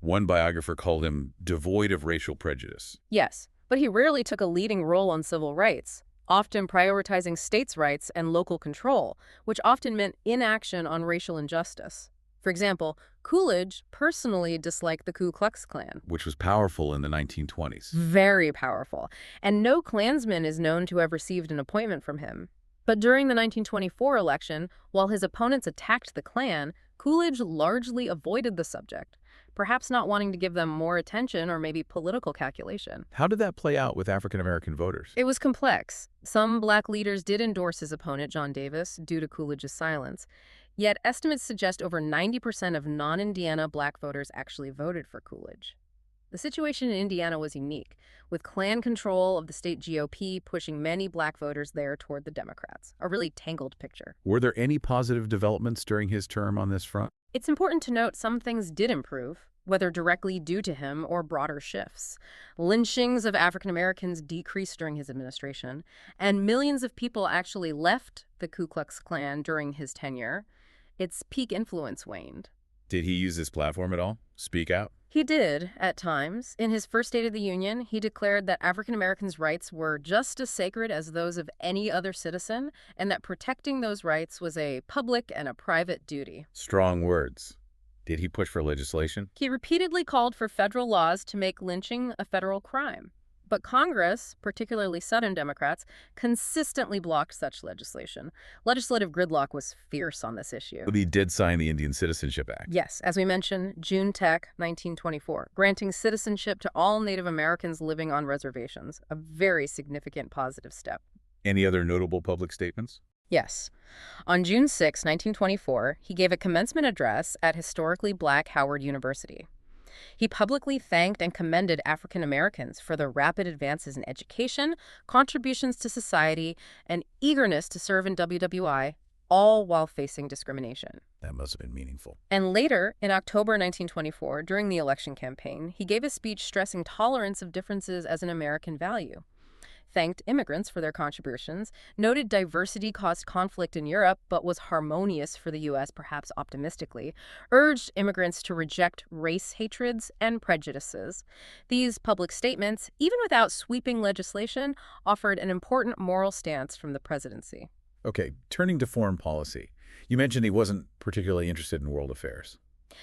One biographer called him devoid of racial prejudice. Yes, but he rarely took a leading role on civil rights, often prioritizing states' rights and local control, which often meant inaction on racial injustice. For example, Coolidge personally disliked the Ku Klux Klan, which was powerful in the 1920s. Very powerful, and no Klansman is known to have received an appointment from him. But during the 1924 election, while his opponents attacked the Klan, Coolidge largely avoided the subject, perhaps not wanting to give them more attention or maybe political calculation. How did that play out with African-American voters? It was complex. Some black leaders did endorse his opponent, John Davis, due to Coolidge's silence. Yet estimates suggest over 90% of non-Indiana black voters actually voted for Coolidge. The situation in Indiana was unique, with Klan control of the state GOP pushing many black voters there toward the Democrats. A really tangled picture. Were there any positive developments during his term on this front? It's important to note some things did improve, whether directly due to him or broader shifts. Lynchings of African Americans decreased during his administration, and millions of people actually left the Ku Klux Klan during his tenure. Its peak influence waned. Did he use this platform at all? Speak out? He did, at times. In his first State of the Union, he declared that African Americans' rights were just as sacred as those of any other citizen, and that protecting those rights was a public and a private duty. Strong words. Did he push for legislation? He repeatedly called for federal laws to make lynching a federal crime. But Congress, particularly Southern Democrats, consistently blocked such legislation. Legislative gridlock was fierce on this issue. But he did sign the Indian Citizenship Act. Yes, as we mentioned, June Tech, 1924, granting citizenship to all Native Americans living on reservations, a very significant positive step. Any other notable public statements? Yes. On June 6, 1924, he gave a commencement address at historically black Howard University. He publicly thanked and commended African Americans for their rapid advances in education, contributions to society, and eagerness to serve in WWI, all while facing discrimination. That must have been meaningful. And later, in October 1924, during the election campaign, he gave a speech stressing tolerance of differences as an American value. Thanked immigrants for their contributions, noted diversity caused conflict in Europe but was harmonious for the U.S., perhaps optimistically, urged immigrants to reject race hatreds and prejudices. These public statements, even without sweeping legislation, offered an important moral stance from the presidency. Okay, turning to foreign policy. You mentioned he wasn't particularly interested in world affairs.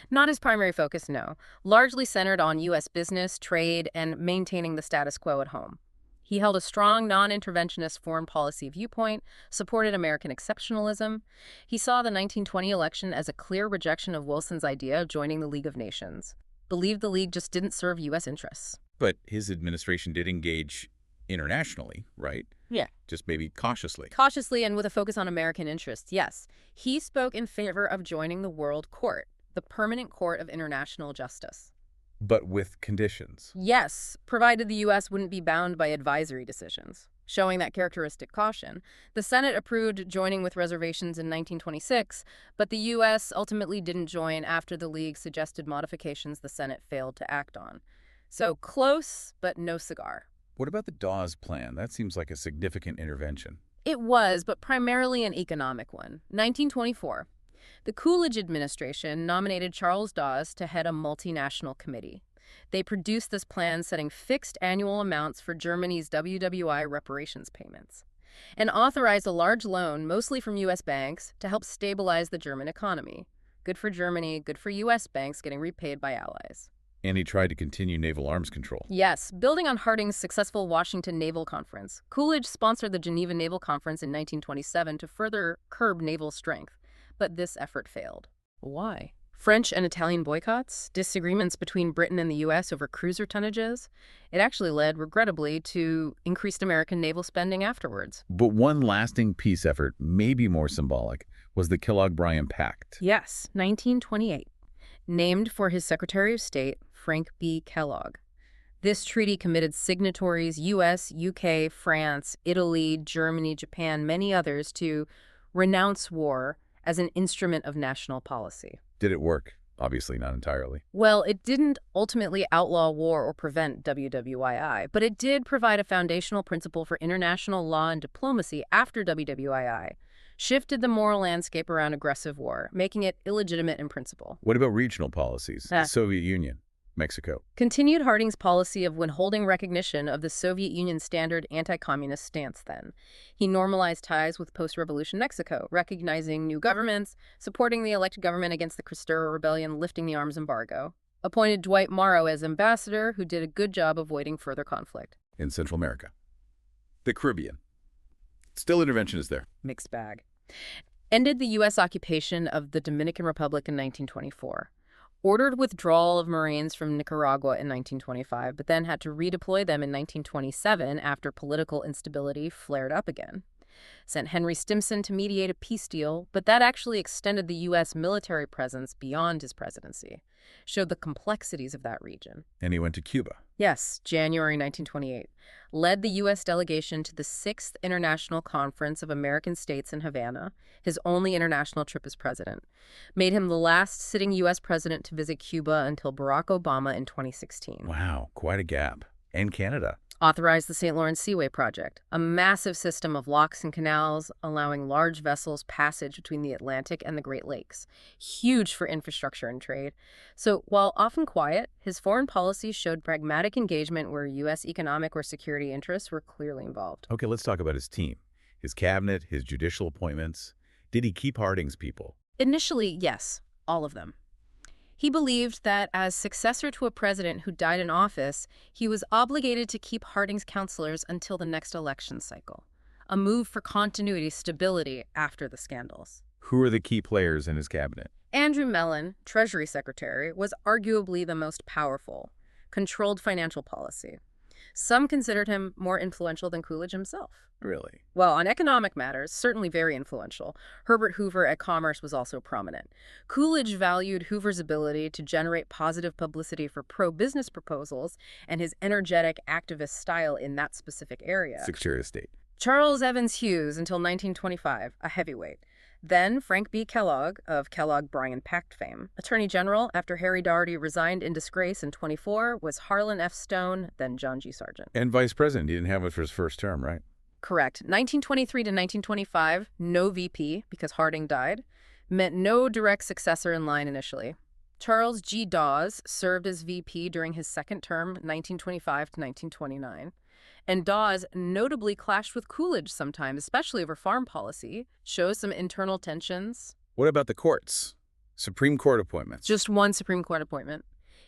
Not his primary focus, no. Largely centered on U.S. business, trade, and maintaining the status quo at home. He held a strong non-interventionist foreign policy viewpoint, supported American exceptionalism. He saw the 1920 election as a clear rejection of Wilson's idea of joining the League of Nations, believed the League just didn't serve U.S. interests. But his administration did engage internationally, right? Yeah. Just maybe cautiously. Cautiously and with a focus on American interests, yes. He spoke in favor of joining the World Court, the permanent court of international justice. But with conditions. Yes, provided the U.S. wouldn't be bound by advisory decisions. Showing that characteristic caution, the Senate approved joining with reservations in 1926, but the U.S. ultimately didn't join after the League suggested modifications the Senate failed to act on. So close, but no cigar. What about the Dawes Plan? That seems like a significant intervention. It was, but primarily an economic one. 1924. The Coolidge administration nominated Charles Dawes to head a multinational committee. They produced this plan setting fixed annual amounts for Germany's WWI reparations payments and authorized a large loan, mostly from U.S. banks, to help stabilize the German economy. Good for Germany, good for U.S. banks getting repaid by allies. And he tried to continue naval arms control. Yes, building on Harding's successful Washington Naval Conference, Coolidge sponsored the Geneva Naval Conference in 1927 to further curb naval strength. But this effort failed. Why? French and Italian boycotts, disagreements between Britain and the U.S. over cruiser tonnages. It actually led, regrettably, to increased American naval spending afterwards. But one lasting peace effort, maybe more symbolic, was the Kellogg-Briand Pact. Yes, 1928. Named for his Secretary of State, Frank B. Kellogg. This treaty committed signatories, U.S., UK, France, Italy, Germany, Japan, many others, to renounce war as an instrument of national policy. Did it work? Obviously not entirely. Well, it didn't ultimately outlaw war or prevent WWII, but it did provide a foundational principle for international law and diplomacy after WWII, shifted the moral landscape around aggressive war, making it illegitimate in principle. What about regional policies? The Soviet Union, Mexico. Continued Harding's policy of withholding recognition of the Soviet Union's standard anti-communist stance then. He normalized ties with post-revolution Mexico, recognizing new governments, supporting the elected government against the Cristero Rebellion, lifting the arms embargo. Appointed Dwight Morrow as ambassador, who did a good job avoiding further conflict. In Central America. The Caribbean. Still intervention is there. Mixed bag. Ended the U.S. occupation of the Dominican Republic in 1924. Ordered withdrawal of Marines from Nicaragua in 1925, but then had to redeploy them in 1927 after political instability flared up again. Sent Henry Stimson to mediate a peace deal, but that actually extended the U.S. military presence beyond his presidency. Showed the complexities of that region. And he went to Cuba. Yes, January 1928. Led the U.S. delegation to the 6th International Conference of American States in Havana, his only international trip as president. Made him the last sitting U.S. president to visit Cuba until Barack Obama in 2016. Wow, quite a gap. And Canada. Authorized the St. Lawrence Seaway Project, a massive system of locks and canals allowing large vessels passage between the Atlantic and the Great Lakes. Huge for infrastructure and trade. So, while often quiet, his foreign policy showed pragmatic engagement where U.S. economic or security interests were clearly involved. Okay, let's talk about his team. His cabinet, his judicial appointments. Did he keep Harding's people? Initially, yes, all of them. He believed that as successor to a president who died in office, he was obligated to keep Harding's counselors until the next election cycle, a move for continuity, stability after the scandals. Who are the key players in his cabinet? Andrew Mellon, Treasury Secretary, was arguably the most powerful, controlled financial policy. Some considered him more influential than Coolidge himself. Really? Well, on economic matters, certainly very influential. Herbert Hoover at Commerce was also prominent. Coolidge valued Hoover's ability to generate positive publicity for pro-business proposals and his energetic activist style in that specific area. Secretary of State. Charles Evans Hughes until 1925, a heavyweight. Then Frank B. Kellogg of Kellogg-Briand Pact fame. Attorney General, after Harry Daugherty resigned in disgrace in 24, was Harlan F. Stone, then John G. Sargent. And Vice President. He didn't have it for his first term, right? Correct. 1923 to 1925, no VP, because Harding died, meant no direct successor in line initially. Charles G. Dawes served as VP during his second term, 1925 to 1929. And Dawes notably clashed with Coolidge sometimes, especially over foreign policy, shows some internal tensions. What about the courts? Supreme Court appointments? Just one Supreme Court appointment.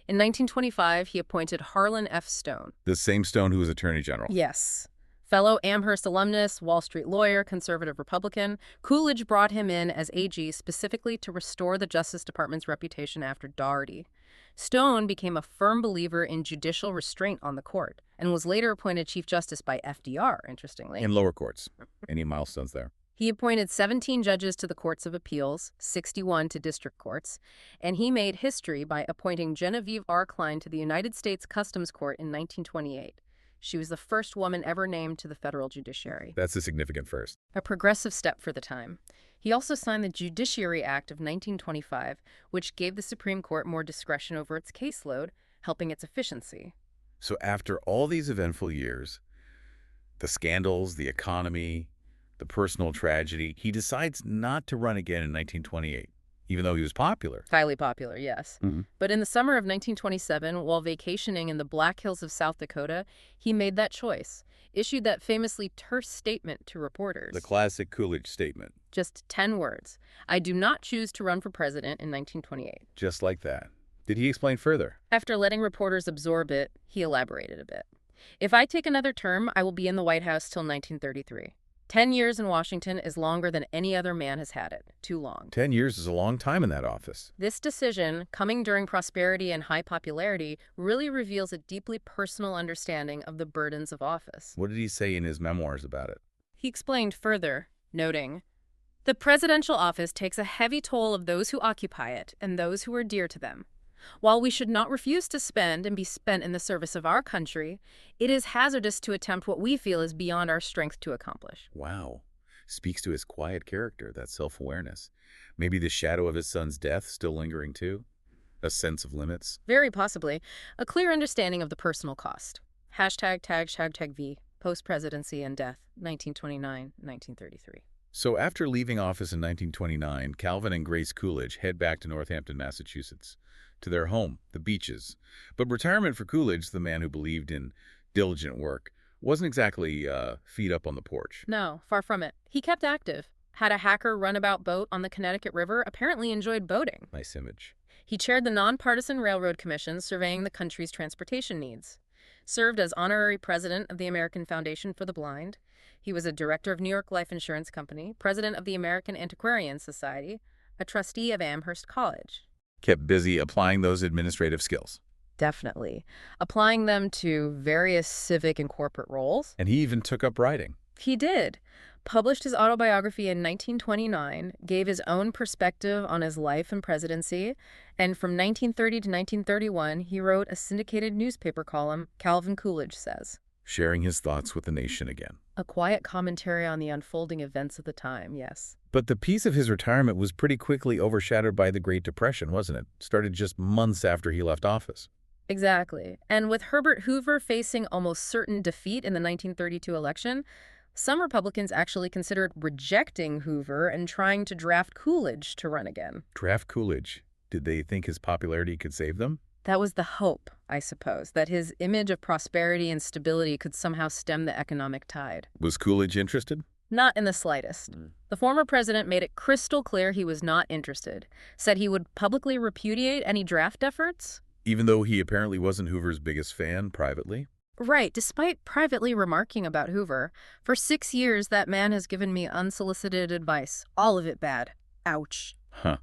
In 1925, he appointed Harlan F. Stone. The same Stone who was Attorney General. Yes. Fellow Amherst alumnus, Wall Street lawyer, conservative Republican, Coolidge brought him in as AG specifically to restore the Justice Department's reputation after Daugherty. Stone became a firm believer in judicial restraint on the court and was later appointed Chief Justice by FDR, interestingly. In lower courts. Any milestones there? He appointed 17 judges to the Courts of Appeals, 61 to district courts, and he made history by appointing Genevieve R. Klein to the United States Customs Court in 1928. She was the first woman ever named to the federal judiciary. That's a significant first. A progressive step for the time. He also signed the Judiciary Act of 1925, which gave the Supreme Court more discretion over its caseload, helping its efficiency. So after all these eventful years, the scandals, the economy, the personal tragedy, he decides not to run again in 1928, even though he was popular. Highly popular, yes. But in the summer of 1927, while vacationing in the Black Hills of South Dakota, he made that choice, issued that famously terse statement to reporters. The classic Coolidge statement. Just 10 words. I do not choose to run for president in 1928. Just like that. Did he explain further? After letting reporters absorb it, he elaborated a bit. If I take another term, I will be in the White House till 1933. 10 years in Washington is longer than any other man has had it. Too long. 10 years is a long time in that office. This decision, coming during prosperity and high popularity, really reveals a deeply personal understanding of the burdens of office. What did he say in his memoirs about it? He explained further, noting, "The presidential office takes a heavy toll of those who occupy it and those who are dear to them. While we should not refuse to spend and be spent in the service of our country, it is hazardous to attempt what we feel is beyond our strength to accomplish." Wow. Speaks to his quiet character, that self-awareness. Maybe the shadow of his son's death still lingering too? A sense of limits? Very possibly. A clear understanding of the personal cost. #V, post-presidency and death, 1929-1933. So after leaving office in 1929, Calvin and Grace Coolidge head back to Northampton, Massachusetts, to their home, the Beaches. But retirement for Coolidge, the man who believed in diligent work, wasn't exactly feet up on the porch. No, far from it. He kept active. Had a hacker runabout boat on the Connecticut River, apparently enjoyed boating. Nice image. He chaired the nonpartisan railroad commission surveying the country's transportation needs. Served as honorary president of the American Foundation for the Blind. He was a director of New York Life Insurance Company, president of the American Antiquarian Society, a trustee of Amherst College. Kept busy applying those administrative skills. Definitely. Applying them to various civic and corporate roles. And he even took up writing. He did. Published his autobiography in 1929, gave his own perspective on his life and presidency, and from 1930 to 1931, he wrote a syndicated newspaper column, Calvin Coolidge Says. Sharing his thoughts with the nation again. A quiet commentary on the unfolding events of the time, yes. But the peace of his retirement was pretty quickly overshadowed by the Great Depression, wasn't it? Started just months after he left office. Exactly. And with Herbert Hoover facing almost certain defeat in the 1932 election, some Republicans actually considered rejecting Hoover and trying to draft Coolidge to run again. Draft Coolidge. Did they think his popularity could save them? That was the hope, I suppose, that his image of prosperity and stability could somehow stem the economic tide. Was Coolidge interested? Not in the slightest. The former president made it crystal clear he was not interested, said he would publicly repudiate any draft efforts. Even though he apparently wasn't Hoover's biggest fan privately? Right, despite privately remarking about Hoover, "For 6 years that man has given me unsolicited advice, all of it bad. Ouch." Huh.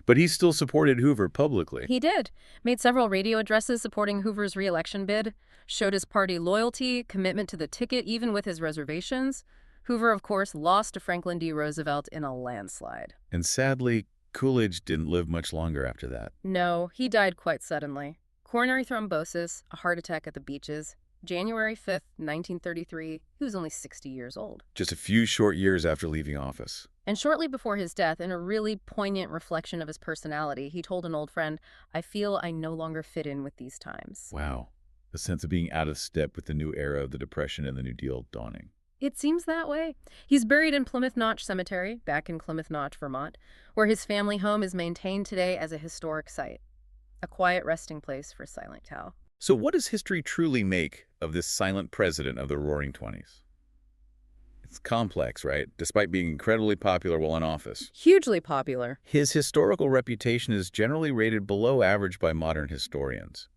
But he still supported Hoover publicly. He did. Made several radio addresses supporting Hoover's re-election bid, showed his party loyalty, commitment to the ticket, even with his reservations. Hoover, of course, lost to Franklin D. Roosevelt in a landslide. And sadly, Coolidge didn't live much longer after that. No, he died quite suddenly. Coronary thrombosis, a heart attack at the Beaches. January 5th, 1933, he was only 60 years old. Just a few short years after leaving office. And shortly before his death, in a really poignant reflection of his personality, he told an old friend, "I feel I no longer fit in with these times." Wow. The sense of being out of step with the new era of the Depression and the New Deal dawning. It seems that way. He's buried in Plymouth Notch Cemetery, back in Plymouth Notch, Vermont, where his family home is maintained today as a historic site. A quiet resting place for Silent Cal. So what does history truly make of this silent president of the Roaring Twenties? It's complex, right? Despite being incredibly popular while in office. Hugely popular. His historical reputation is generally rated below average by modern historians.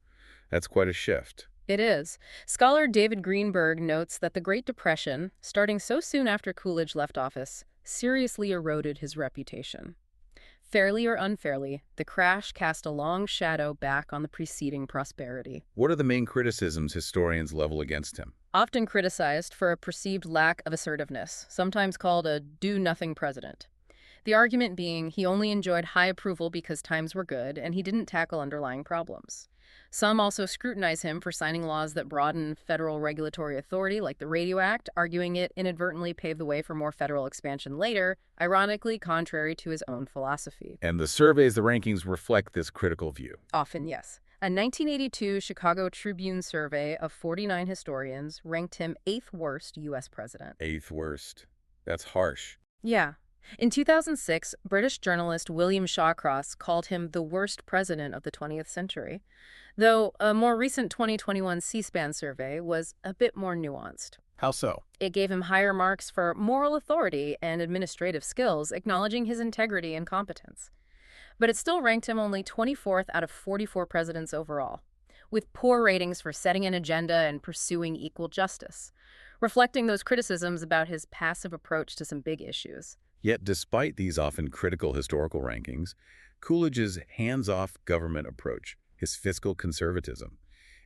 That's quite a shift. It is. Scholar David Greenberg notes that the Great Depression, starting so soon after Coolidge left office, seriously eroded his reputation. Fairly or unfairly, the crash cast a long shadow back on the preceding prosperity. What are the main criticisms historians level against him? Often criticized for a perceived lack of assertiveness, sometimes called a do-nothing president. The argument being he only enjoyed high approval because times were good and he didn't tackle underlying problems. Some also scrutinize him for signing laws that broaden federal regulatory authority, like the Radio Act, arguing it inadvertently paved the way for more federal expansion later, ironically contrary to his own philosophy. And the surveys, the rankings reflect this critical view. Often, yes. A 1982 Chicago Tribune survey of 49 historians ranked him 8th worst U.S. president. 8th worst. That's harsh. Yeah. In 2006, British journalist William Shawcross called him the worst president of the 20th century, though a more recent 2021 C-SPAN survey was a bit more nuanced. How so? It gave him higher marks for moral authority and administrative skills, acknowledging his integrity and competence. But it still ranked him only 24th out of 44 presidents overall, with poor ratings for setting an agenda and pursuing equal justice, reflecting those criticisms about his passive approach to some big issues. Yet, despite these often critical historical rankings, Coolidge's hands-off government approach, his fiscal conservatism,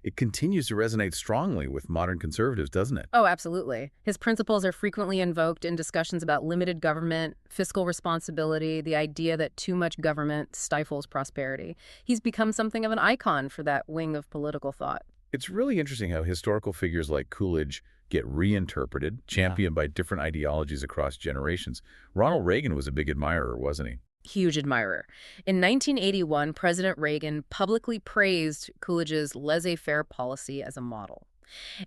it continues to resonate strongly with modern conservatives, doesn't it? Oh, absolutely. His principles are frequently invoked in discussions about limited government, fiscal responsibility, the idea that too much government stifles prosperity. He's become something of an icon for that wing of political thought. It's really interesting how historical figures like Coolidge get reinterpreted, championed by different ideologies across generations. Ronald Reagan was a big admirer, wasn't he? Huge admirer. In 1981, President Reagan publicly praised Coolidge's laissez-faire policy as a model.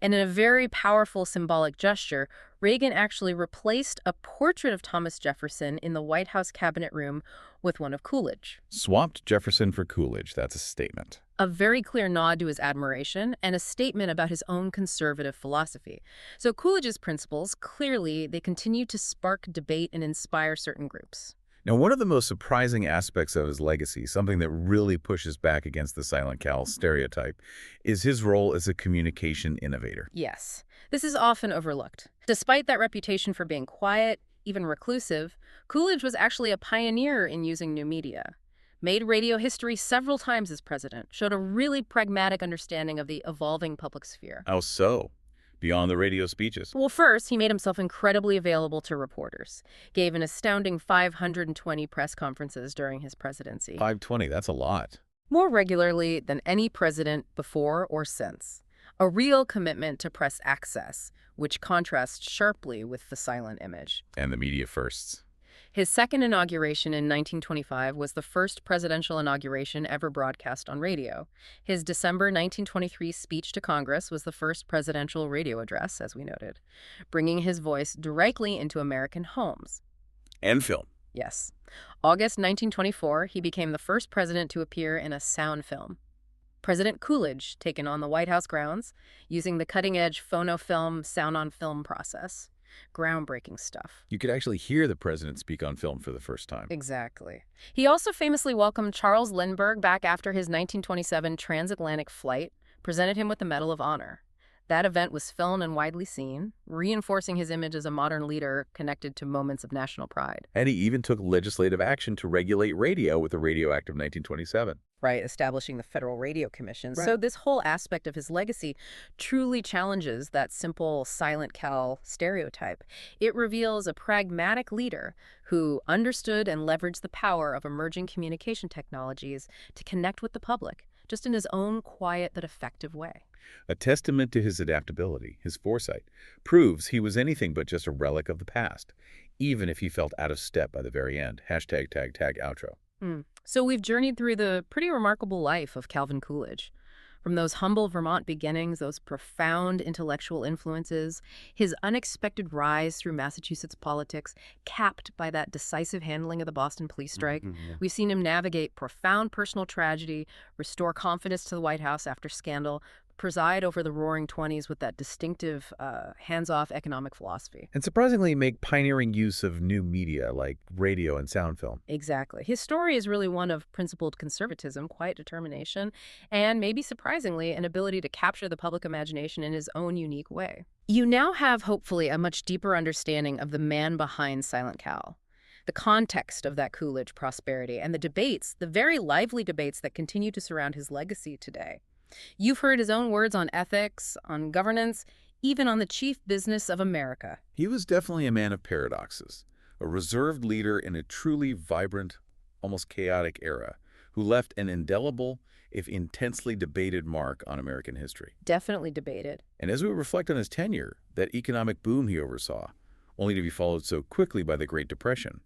And in a very powerful symbolic gesture, Reagan actually replaced a portrait of Thomas Jefferson in the White House cabinet room with one of Coolidge. Swapped Jefferson for Coolidge. That's a statement. A very clear nod to his admiration and a statement about his own conservative philosophy. So Coolidge's principles, clearly, they continue to spark debate and inspire certain groups. Now, one of the most surprising aspects of his legacy, something that really pushes back against the silent Cal stereotype, is his role as a communication innovator. Yes, this is often overlooked. Despite that reputation for being quiet, even reclusive, Coolidge was actually a pioneer in using new media. Made radio history several times as president, showed a really pragmatic understanding of the evolving public sphere. How so? Beyond the radio speeches. Well, first, he made himself incredibly available to reporters, gave an astounding 520 press conferences during his presidency. 520, that's a lot. More regularly than any president before or since. A real commitment to press access, which contrasts sharply with the silent image. And the media firsts. His second inauguration in 1925 was the first presidential inauguration ever broadcast on radio. His December 1923 speech to Congress was the first presidential radio address, as we noted, bringing his voice directly into American homes. And film. Yes. August 1924, he became the first president to appear in a sound film. President Coolidge, taken on the White House grounds, using the cutting-edge phonofilm sound-on-film process. Groundbreaking stuff. You could actually hear the president speak on film for the first time. Exactly. He also famously welcomed Charles Lindbergh back after his 1927 transatlantic flight, presented him with the Medal of Honor. That event was filmed and widely seen, reinforcing his image as a modern leader connected to moments of national pride. And he even took legislative action to regulate radio with the Radio Act of 1927. Right, establishing the Federal Radio Commission. Right. So this whole aspect of his legacy truly challenges that simple silent Cal stereotype. It reveals a pragmatic leader who understood and leveraged the power of emerging communication technologies to connect with the public, just in his own quiet but effective way. A testament to his adaptability, his foresight, proves he was anything but just a relic of the past, even if he felt out of step by the very end. Hashtag tag tag outro. So we've journeyed through the pretty remarkable life of Calvin Coolidge. From those humble Vermont beginnings, those profound intellectual influences, his unexpected rise through Massachusetts politics, capped by that decisive handling of the Boston police strike. We've seen him navigate profound personal tragedy, restore confidence to the White House after scandal, preside over the Roaring Twenties with that distinctive hands-off economic philosophy. And surprisingly make pioneering use of new media like radio and sound film. Exactly. His story is really one of principled conservatism, quiet determination, and maybe surprisingly, an ability to capture the public imagination in his own unique way. You now have, hopefully, a much deeper understanding of the man behind Silent Cal, the context of that Coolidge prosperity, and the debates, the very lively debates that continue to surround his legacy today. You've heard his own words on ethics, on governance, even on the chief business of America. He was definitely a man of paradoxes, a reserved leader in a truly vibrant, almost chaotic era, who left an indelible, if intensely debated mark on American history. Definitely debated. And as we reflect on his tenure, that economic boom he oversaw, only to be followed so quickly by the Great Depression,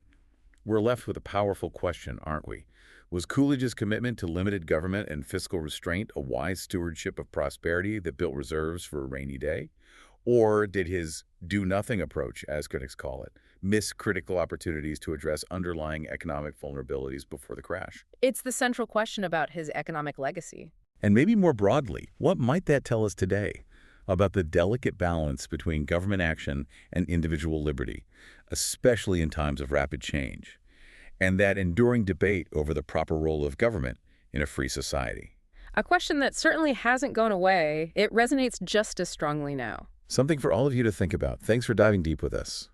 we're left with a powerful question, aren't we? Was Coolidge's commitment to limited government and fiscal restraint a wise stewardship of prosperity that built reserves for a rainy day? Or did his do-nothing approach, as critics call it, miss critical opportunities to address underlying economic vulnerabilities before the crash? It's the central question about his economic legacy. And maybe more broadly, what might that tell us today about the delicate balance between government action and individual liberty, especially in times of rapid change, and that enduring debate over the proper role of government in a free society? A question that certainly hasn't gone away. It resonates just as strongly now. Something for all of you to think about. Thanks for diving deep with us.